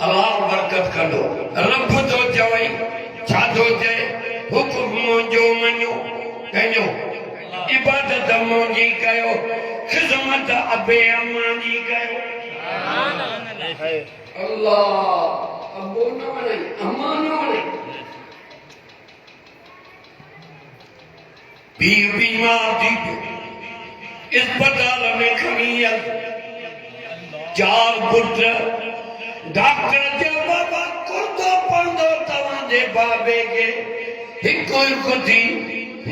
अल्लाह बरकत कंदो रब जो चवई छा थो चए हुकुम मुंहिंजो मञो पंहिंजो इबादत मुंहिंजी कयो ख़िदमत अबे अम्मा जी कयो अल्लाह अबो न वणे अम्मा न वणे बीमार थी अस्पताल में खणी चार पुट डॉक्टर चयो बाबा कुर्तो पवंदो तव्हांजे बाबे खे हिकु हिकु थी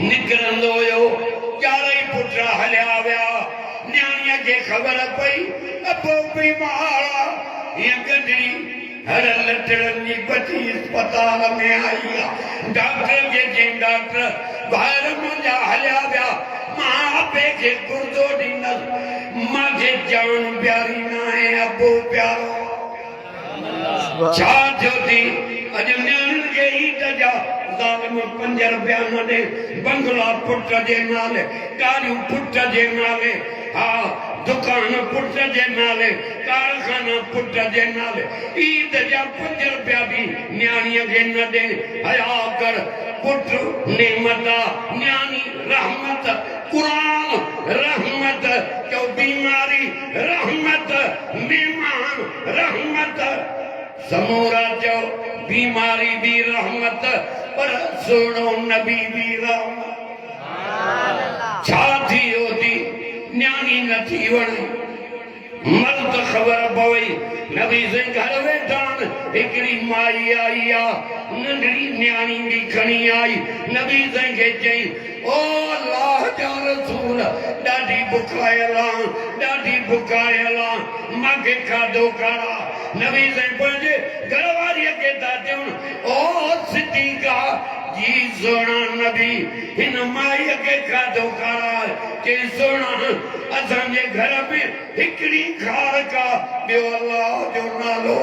निकिरंदो हुयो चारई पुट हलिया विया न्याणीअ खे ख़बर पई अबो बीमार आहे गंढड़ी हर लटड़नि जी बची अस्पताल में आई आहे डॉक्टर खे चई डॉक्टर ॿाहिरि मुंहिंजा हलिया विया मां अबे खे गुर्दो ॾींदसि मूंखे जान प्यारी न आहे अबो प्यारो छा थियो थी अॼु न्याणियुनि खे ईद जा ज़ालिम 5 रुपया न ॾे बंगला पुट जे नाले गाड़ियूं पुट जे नाले हा दुकान पुट जे नाले कारखाना पुट जे नाले ईद जा 5 रुपया भी न्याणीअ खे न ॾे हया कर पुट नेमत न्याणी रहमत कुरान रहमत जो बीमारी रहमत मेहमान रहमत समूरा जो बीमारी भी रहमत पर सुनो नबी भी रहमत छा थी होती न्याणी न थी वणे मर्द ख़बर पवई नबी से घर वेठान हिकड़ी माई आई आ नंढड़ी न्याणी भी खणी आई नबी से के चई ओ अल्लाह जा रसूल ॾाढी बुखायल मूंखे खाधो खारा नबी से पंहिंजे घरवारीअ खे था चवनि ओ सिद्दीक़ा जी सोना नबी हिन माईअ खे खाधो खाराए चई सोना असांजे घर में हिकड़ी खारक ॿियो अल्लाह जो नालो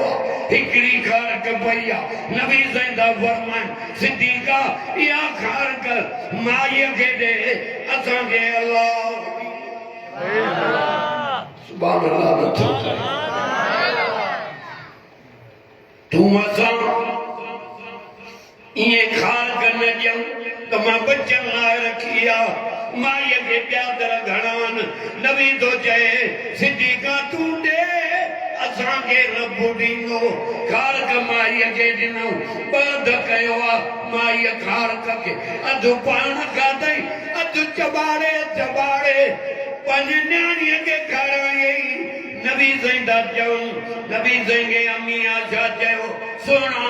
हिकड़ी खारक पई आहे नबी साईं दा फरमाइनि सिद्दीक़ा इहा खारक माईअ खे ॾे असांखे अल्लाह सुभान अल्लाह नथो चए तूं असां इहे खारक न ॾियूं त मां बचनि लाइ रखी आहे माईअ खे ॿिया घणा आहिनि नबी थो चए सिद्दीक़ा तूं ॾे असांखे रब ॾींदो खारक माईअ खे ॾिनऊं बंदि कयो आहे माईअ खारक खे अधु पाण खाधई अधु चॿाड़े पंहिंजी न्याणीअ खे खारायई नबी साईं था चवनि नबी साईं खे अमी आशा चयो सोना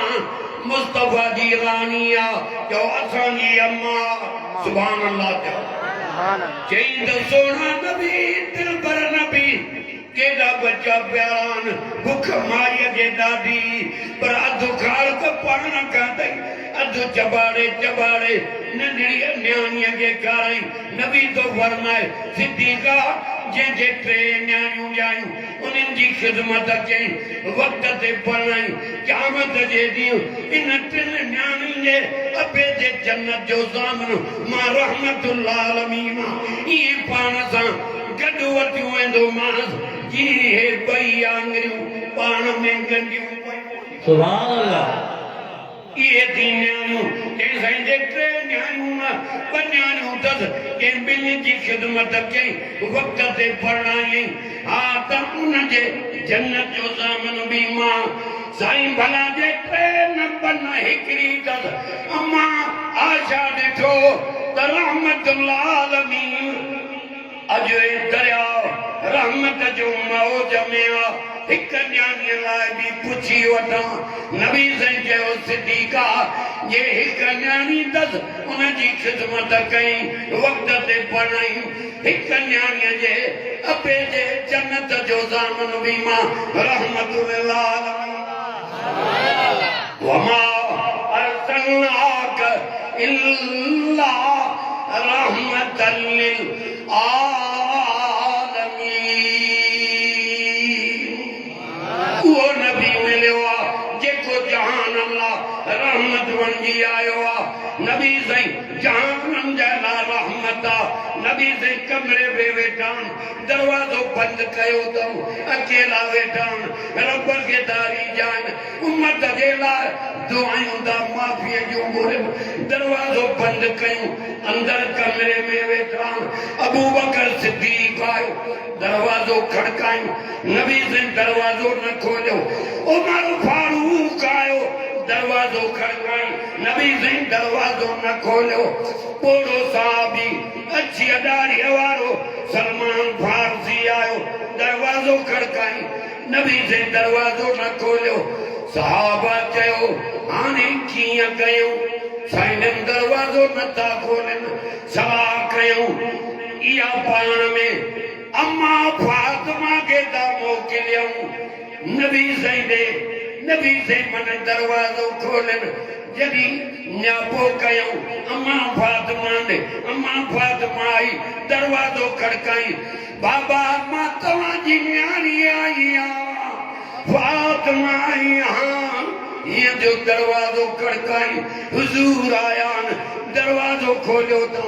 मुस्तफा जी रानी आहे जो असांजी अम्मा सुभान अल्लाह चयो चई त सोना नबी दिलबर नबी केॾा बच्चा प्यारा आहिनि बुख माईअ खे ॾाढी पर अधु खारक पाण खाधई अधु चॿाड़े नंढड़ी न्याणीअ खे खाराई नबी थो फरमाए सिद्दीक़ा जंहिंखे 3 न्याणियूं ॼायूं उन्हनि जी ख़िदमत कयईं वक़्त ते पढ़ाई क़यामत जे ॾींहुं इन 3 न्याणियुनि जे अबे जे जन्नत जो सामनो मां रहमतुल्लाह अलमीन इहे पाण सां गॾु वठियूं वेंदोमांसि जी हे 2 आङिरियूं पाण में गंढियूं सुभान अल्लाह ये थी न्याणियूं ऐं जे टे न्याणियूं ॿ न्याणियूं अथसि कंहिं ॿिन्ही जी ख़िदमत कई वक़्त ते पढ़ाई हा त उनजे जन्नत जो सामान बि मां साईं भला जे टे नंबर न हिकिड़ी अथसि अम्मा आशा ॾिठो त रहमतुल्लाह आलमीन अॼु दरियाव रहमत जो मौज में आ हिक न्याणीअ लाइ बि पुछी वठां नबी साईं चयो सिद्दीक़ा जे हिक न्याणी अथसि उनजी ख़िदमत कई वक़्त ते पढ़ाई हिक न्याणीअ जे अबे जे जन्नत जो ज़ामन बि मां रहमतुल्लाह वमा अर्सलनाक इल्ला रहमतल लिल रहमत बणजी आयो आ नबी साईं जहानम जला रहमत नबी साईं कमरे में वेठा दरवाजो बंद कयो अथऊं अकेला वेठा रब खे दारी जान उम्मत जे लाइ दुआयूं दा माफ़ीअ जो घुर दरवाजो बंद कयूं अंदर कमरे में वेठा अबू बकर सिद्दीक़ आयो दरवाजो खड़कायूं नबी साईं दरवाजो न खोलियो उमर फारूक आयो दरवाजो खड़काई नबी साईं दरवाजो न खोलियो पोड़ो साहबी अच्छी अदारी वारो सलमान फारसी आयो दरवाजो खड़काई नबी साईं दरवाजो न खोलियो सहाबा चयो हाणे कीअं कयूं साईं दरवाजो नथा खोलनि सलाह कयूं इहा पाण में अम्मा फातिमा खे था मोकिलियऊं नबी साईं ॾे नबी से मन दरवाजो खोलन जदी न्यापो कयो अम्मा फातिमा आई दरवाजो खड़काई बाबा मां तवा जी न्याणी आई फातिमा आई हां ये जो दरवाजो खड़काई हुजूर आया दरवाजो खोलियो तो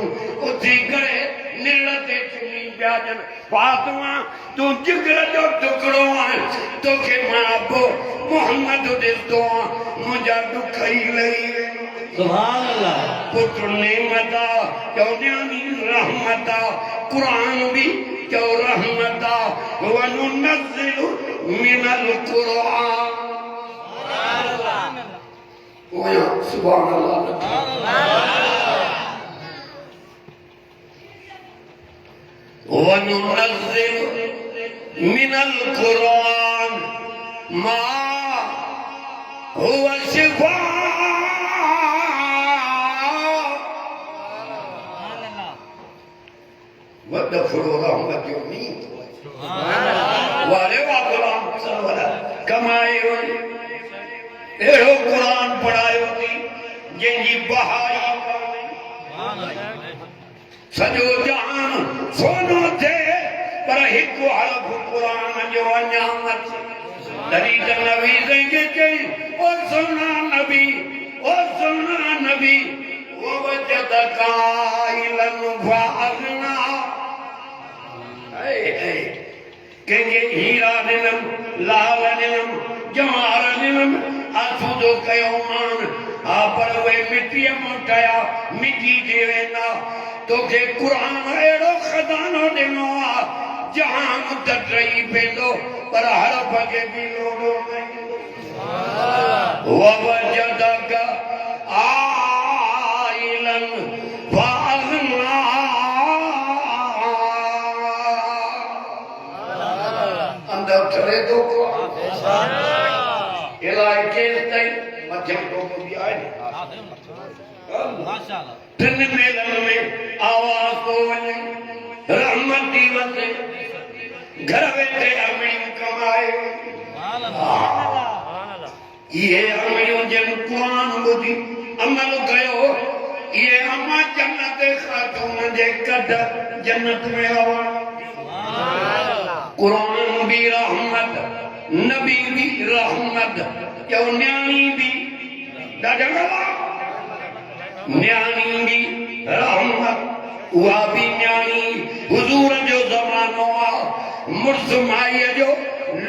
उथी करे निलते चुनी ब्याजन फातिमा तू जिगर जो टुकड़ो है तोखे मां अबो मोहम्मद ॾिसंदो मुंहिंजा ॾुख ई लही सुभान अल्लाह पुत्र नेमत चओ न्याणी रहमत क़ुरान बि चओ रहमत वनुनज़िलु मिनल क़ुरान सुभान अल्लाह वनुनज़िलु मिनल क़ुरान मा हुआ शिफाअ वदफुरु रहमत जो मीत वाले वा क़ुरान सरवर कमाए वई एड़ो क़ुरान पढ़ायो थी जंहिंजी बहाई सॼो जहान सोनो थे पर हिकु हरफ क़ुरान जो अञा मथे तॾहिं त नबी साईं खे चई ओ सुना नबी वो वजद काइलन फाअगना कंहिंखे हीरा ॾिनम लाल ॾिनम जवाहर ॾिनम आसूदो कयो मान हा पर उहे मिटीअ मां ठहिया मिटी थी वेंदा तोखे क़ुरान अहिड़ो खज़ानो ॾिनो आहे जहान त टही पवंदो पर हरफ खे बि लोॾो ववजदक आइलन फाअगना अंदर ठरे थो इलाही केसि ताईं मध्यम टोप बि आहे टिन मेलनि में आवाज़ थो वञे रहमत थी वञे घर वेठे अमीन कमाए ये अमीन जन क़ुरान ॿुधी अमल कयो ये अम्मा जन्नत खातून जे कढ जन्नत में आवा क़ुरान भी रहमत नबी भी रहमत जो न्याणी भी न्याणी भी रहमत उहा भी न्याणी हुजूर जो ज़मानो आ मुर्स माईअ जो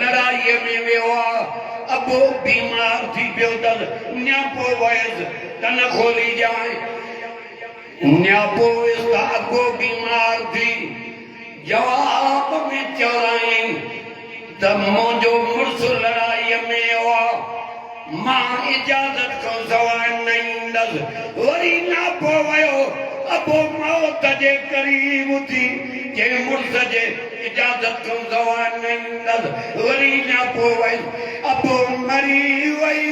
लड़ाईअ में वियो आ अबो बीमार थी पियो तस न्यापो वयस तन खोली जाए न्यापो वयस अबो बीमार थी जवाब में चौराई तब मुझो मुर्स लड़ाई में हुआ मां इजाजत को सवाल नहीं दस वरी न्यापो वयो अबो मौत जे करीब थी जे मुर्स जे इजाजत को सवाल नहीं दस वरी न्यापो वयो अबो मरी वई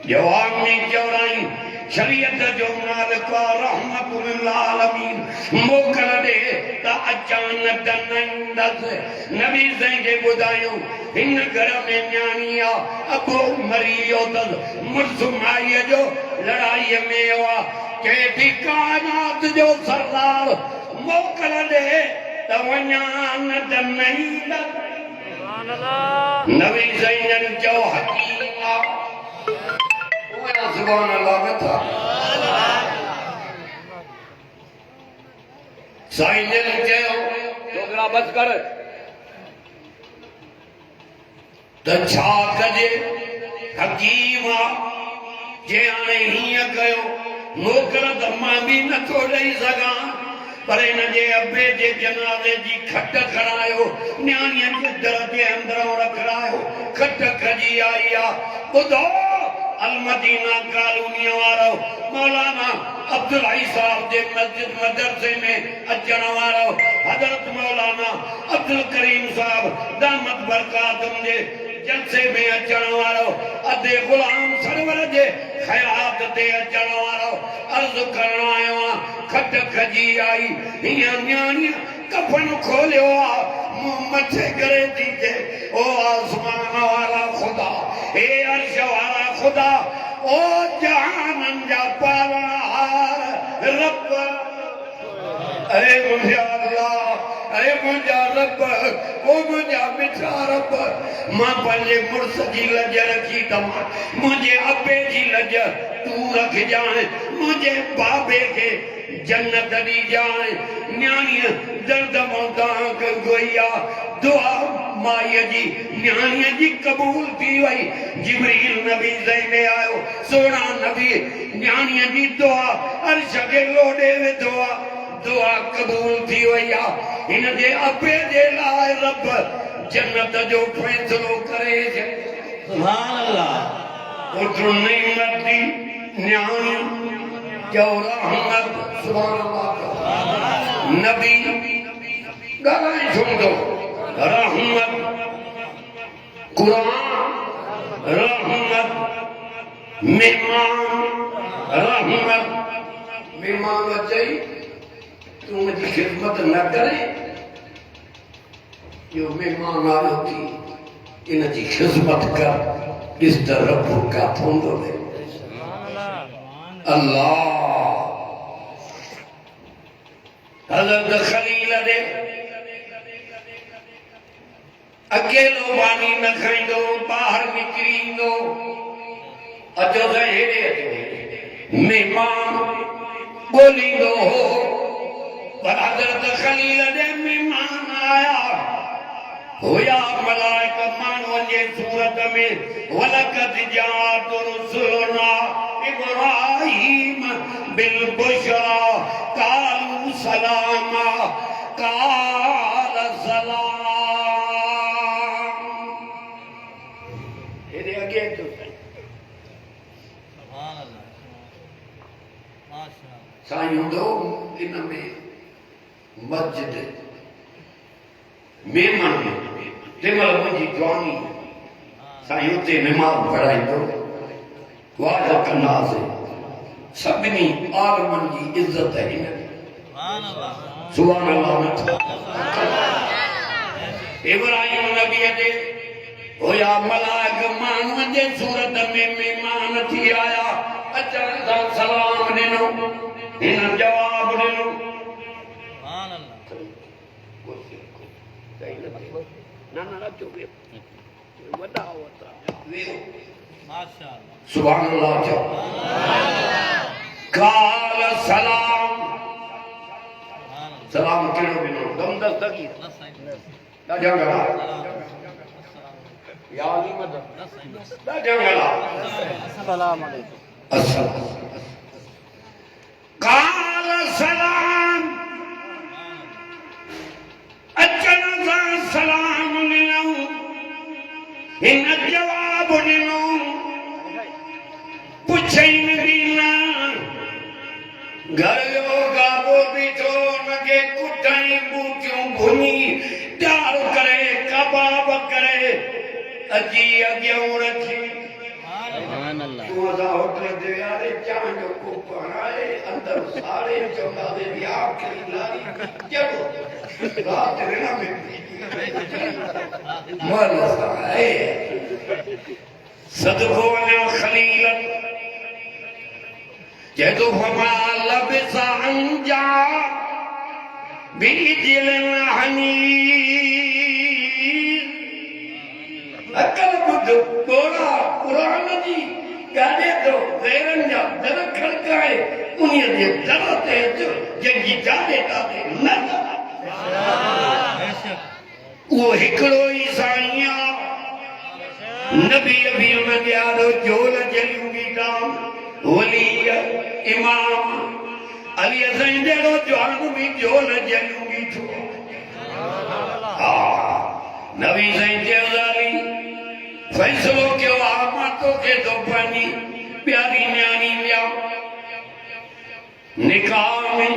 जवाब में चौराई शरीयत जो मालिक रहमतुल आलमीन मोकल दे त अचानक नंदस नबी से जे बुधायो इन घर में न्याणिया अबो मरियो त मुर्सुमाई जो लड़ाई में हुआ के भी कायनात जो सरदार मोकल दे त वञान त नंदस सुभान अल्लाह नबी से जो हकीमा सुभान अल्लाह बता साईं ने कहो छोकरा बस कर त छा कजे हकीम जे हाणे हीअं कयो मोकल त मां बि नथो ॾेई सघां पर इन जे अबे जे जनाज़े जी खट खणायो न्याणीअ जे दर जे अंदरों रखरायो खट खजी आई आ ॿुधो अलमदीना कॉलोनी वारो मौलाना अब्दुल हई साहब जे मस्जिद मदरसे में अचण वारो हजरत मौलाना अब्दुल करीम साहब दामत बरकातुम जे जलसे में अचण वारो अदे गुलाम सरवर जे खैरात ते अचण वारो अर्ज करण आयो आ खट खजी आई हिया न्याणी कफन खोलियो आ मथे करे दीजे ओ आसमान वाला खुदा ए अर्श वाला खुदा ओ जहानन जा पालनहार रब ऐ मुझा अल्लाह ऐ मुझा रब ओ मुझा मिठा रब मां पंहिंजे मुर्स जी लज रखी तमा मुझे अबे जी लज तू रख जाए मुझे बाबे के जन्नत दी जाए न्याणी दर्द मौता कर गोया दुआ माया जी न्याणी जी कबूल थी वई जिब्रील नबी ज़ैने आयो सोना नबी न्याणी जी दुआ अर्श के लोडे वे दुआ कबूल थी वई आ इन जे अबे जे लाए रब जन्नत जो फैसलो करे सुभान अल्लाह उठो नेमत दी न्याणी जो रहमत सुभान अल्लाह नबी गाय सुन दो रहमत कुरान रहमत मेहमान अचे तू मुझी खिदमत न करे जो मेहमान आयो थी इन जी खिदमत कर इस तरफ का थोंदो दे अल्लाह हज़रत खलील दे अकेलो पानी न खाइंदो बाहर निकरींदो अचो त हेॾे अचो मेहमान ॻोल्हींदो हो पर हज़रत खलील दे मेहमान आया हुया मलाइक माण्हुनि जे सूरत में वलक़द जाअत रुसुलुना इब्राहीम बिल बुशरा कालू सलामा काल सलाम हेॾे अॻे अचो साईं हूंदो इन में मस्जिद मेमन तंहिंमहिल मुंहिंजी जवानी साईं उते नमाज़ पढ़ाईंदो वाज़ कंदासीं सभिनी आलमनि जी इज़त हिन सुभान अल्लाह इब्राहिम नबीअ जे हुया मलाइक माण्हुनि जे सूरत में मेहमान थी आया अचण सां सलाम ॾिनो हिन जवाब ॾिनो सुभान अल्लाह चो काल सलाम सलाम कहिड़ो ॾिनो दम दस्तगी ॾाढा घणा या अली मदद दा जंगला अस्सलाम वालेकुम अस्सलाम काल सलाम अचना सलाम ॾिनऊं हिन जवाब ॾिनऊं पुछई ॾीना घर जो गाबो बीठो लगे कुटाई बूटियूं भुनी त्यार करे कबाब करे अजी अॻियां रखी सुभान अल्लाह तूं होटल ते यारे चांहि जो कोप हणाए अंदर साड़े चवंदा वे बि आख़िरी लारी जड़ो रात रिणा में मर आहे सदको वञा खलील जदो फमा लबिसा अंजा बिजल हनी अकल बुध बोरा कुरान जी गाने तो गैरन जा दर खड़काए उन्हीं जे दर ते जो जंगी जादे तादे न वो हिकड़ो ई साईया नबी अभी उन दियारो जोल जलियूंगी दाम वली इमाम अली असन जेड़ो जवान भी जोल जलियूंगी थो नबी साईं चेजाली फैसलो क्यों आमातो के दो पानी प्यारी न्यानी लिया निकाह में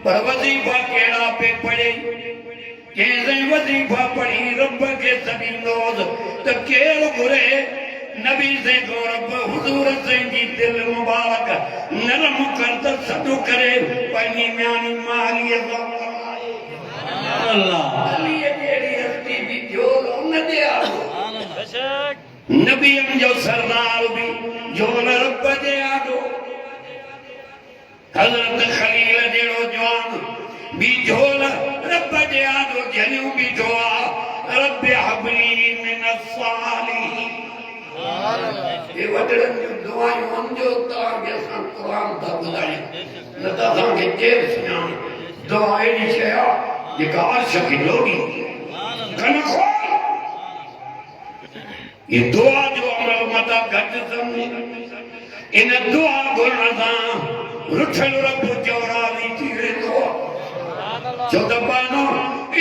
पर वजीफा केड़ा पे पड़े कैसे वजीफा पढ़ी रब के सभी नोज तो केर बुरे नबी से को रब हुजूर से जी दिल मुबारक नरम कर तो सदु करे पानी न्यानी माली अल्लाह अली जेड़ी हस्ती भी जो न दे नबी जो सरदार भी जो रब जे आडो हजरत खलील जेड़ो जवान भी झोल रब जे आडो जनियो भी जोआ रब हबली मिन सालिहीन ये वडड़न जो दुआयूं हमजो ता के सन कुरान दा बुधाई न ता के केर सुनाई दुआ एडी छया जेका अर्श की लोडी कन खोल ये दुआ जो अमल मता घट समझ इन दुआ घुरण सां रुठल रब जो राज़ी थी वेंदो जो दबानो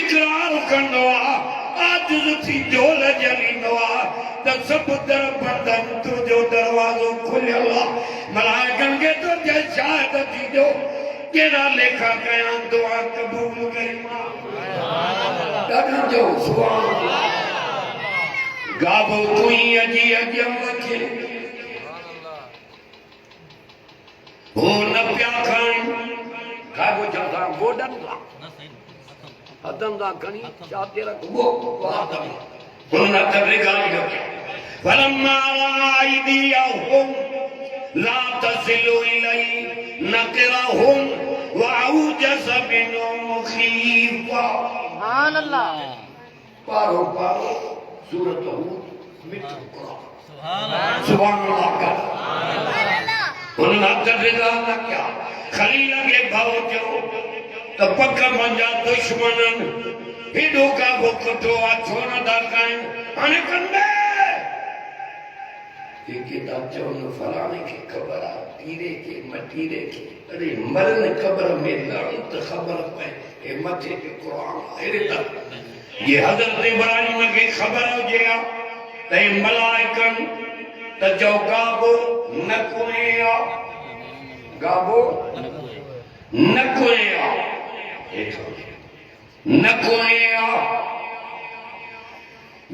इकरार कंदो आजिज़ थी जोल जलींदो त सब दर बंदन तुझो दरवाजो खुलियल मलाइकन के तो जे शायद थी जो केड़ा लेखा कयां दुआ कबूल कई मां ॾाढो जो सुभान अल्लाह गाबो तुई अजी अॻियां रखे हो न पिया खाइनि गाबो छा गोॾनि सां हथनि सां खणी छाती रखबो हुन हथ में गाली रखे फलम्मा राइदियहुम ला तसिलु इलैहि नकिरहुम वअौजस मिनहुम खीफा सुभान अल्लाह पारो पारो सूरत हूद मिठो कुरान सुभान अल्लाह का उन्होंने तजदा न किया खलील के भाव जो तो पक मंजा दुश्मनन हिडो का बुकतो अछो न दरकाइन हाने कंदे के दाचो न फलाने की खबर आ पीरे के मटीरे के अरे मरन खबर में लानत खबर पे ए मथे के कुरान अरे तक ये हजरत इब्राहिम के खबर हो गया ते मलाइकन त जो गाबो न कोया गाबो न कोया न कोया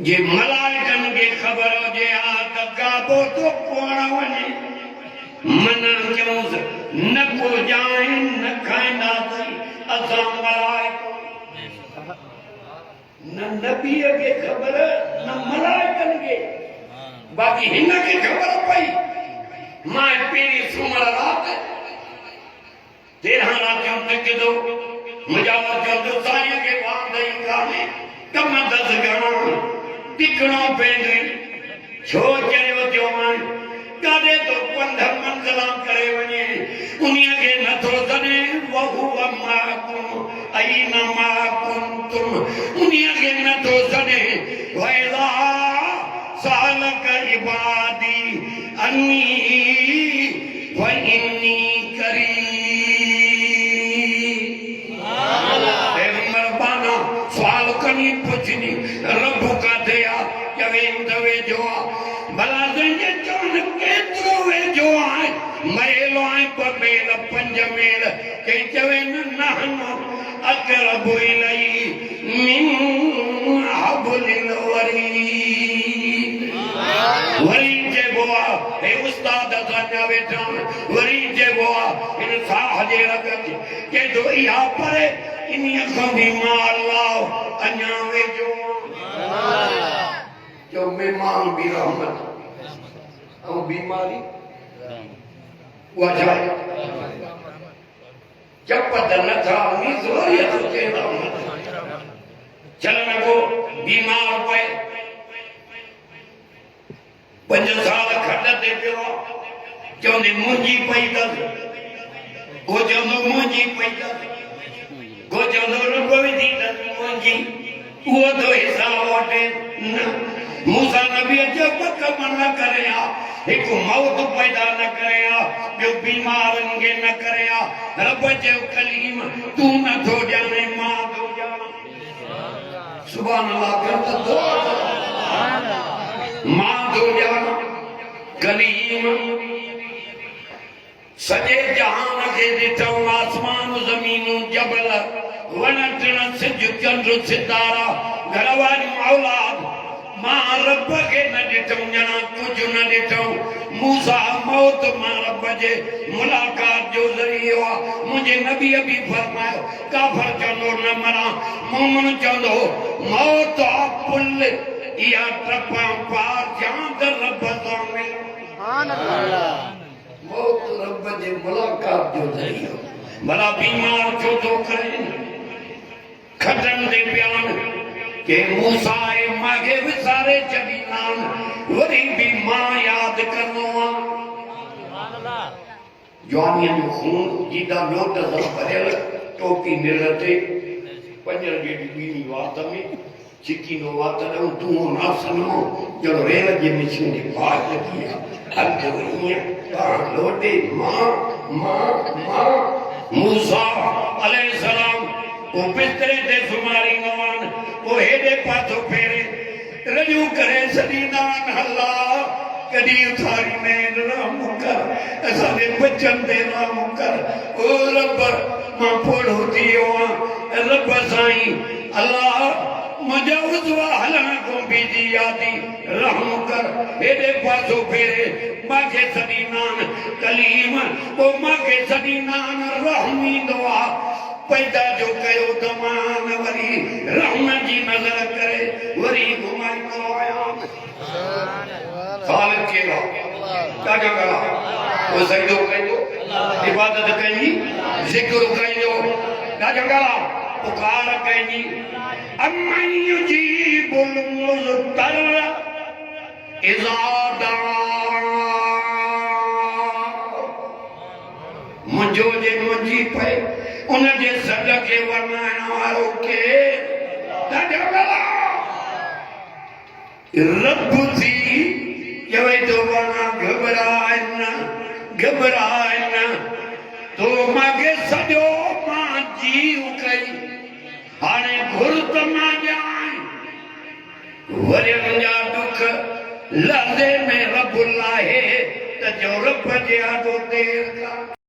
ये मलाइकन के खबर हो गया त गाबो तो कोण वने मना क्यों न को जाए न खाइंदा असा मलाइक न नबी के खबर न मलाइकन के बाकी हिन के खबर पई मां पेरी सुमर रात तेरह रातियों तक दो मुजावर जो तो साईं के वांदे गाने कम दस गणा टिकणो पेंदे छो चयो जो मां कादे तो पंध मंज़ला करे वने उन्हीं के नथो सने वहु माकुम ऐन मा कुंतुम उन्हीं के नथो सने वैला अन्नी व इन्नी करीब। मरबाना सवाल कनी पुछनी रब का दया चवे दवे जो भला तुझे चौन केतरो वे जो आए मेल आए पर मेल पंज मेल के चवे नहन अकरब इलई मिन हबलिल वरीद। वरी जे बोआ हे उस्ताद असांजा वेठा वरी जे बोआ इन साह जे रगत के दो या पर इन अखंदी माल लाओ अन्या वे जो जो मेहमान भी रहमत और बीमारी वजह जब पता न था ज़रूरियत के रहमत चलन को बीमार पे 5 साल खड्ड ते पियो चवंदे मुंहिंजी पई अथसि को चवंदो मुंहिंजी पई अथसि को चवंदो रब विधी अथसि मुंहिंजी उहो तो हिसाब वठे न मूसा नबी जब कम न करे एक मौत पैदा न करे जो बीमारन के न करे रब जो कलीम तू न थो जाने मां थो जाना सुभान अल्लाह करता तो मां थो जाना कलीम सजे जहान के ॾिठो आसमान ज़मीन जबल वण टिण सिज चंड सितारा घर वारियूं औलाद मां रब के न ॾिठो ॼणा कुझु न ॾिठो मूसा मौत मां रब जे मुलाकात जो ज़रियो आहे मुंहिंजे नबीअ बि फरमायो काफ़र चवंदो न मरां मोमिन चवंदो मौत आहे पुल इहा टपां पार जां त रब सां मिलूं मौत रब जे मुलाकात जो ज़रियो भला बीमार छो थो करे खटन ते पियान के मूसा ए मागे विसारे छॾींदान वरी भी मां याद करनो आ जवानीअ जो खून जीदा नोट सां भरियल टोपी मिल ते पंजर जेॾी ॿीणी वात में चिकीनो वात ॾऊं तूं नासनो जहिड़ो रेल जे मिशीन जी बाहि लॻी आहे अधु ईअं पाण लोटे मां मां मां मूसा अलैहिस्सलाम वो बिस्तरे ते सुम्हारींदो आहिनि वो हेॾे पासो फेरे रजू करे छॾींदा आहिनि अल्लाह कॾहिं उथारी में रहम कर असांजे बचनि ते रहम कर ओ रब मां पोड़ो थी वियो आहियां रब साईं अल्लाह मुंहिंजा उज़वा हलण खां बीठी यादी रहम कर हेॾे पासो फेरे मूंखे छॾींदा आहिनि कलीम पोइ मूंखे छॾींदा आहिनि रहम ईंदो आहे पैदा जो कयो तमान वरी रहम जी नज़र करे वरी घुमाईंदो आहियां ख़ालिक़ केरो काजा करा वो सजदो कयो इबादत कई ज़िक्र कयो काजा करा पुकार कई अम्मन युजीबुल मुज़तर इज़ा दआ मुंहिंजो जे मुंहिंजी पए उन जे सॾ खे वरनाइण वारो के रब थी चवे तो वणा घबराए न तो मूंखे सॼो मां जीव कई हाणे घुर त मां ॼाण वरियनि जा दुख लहदे में रब लाहे त जो रब जे आॾो देर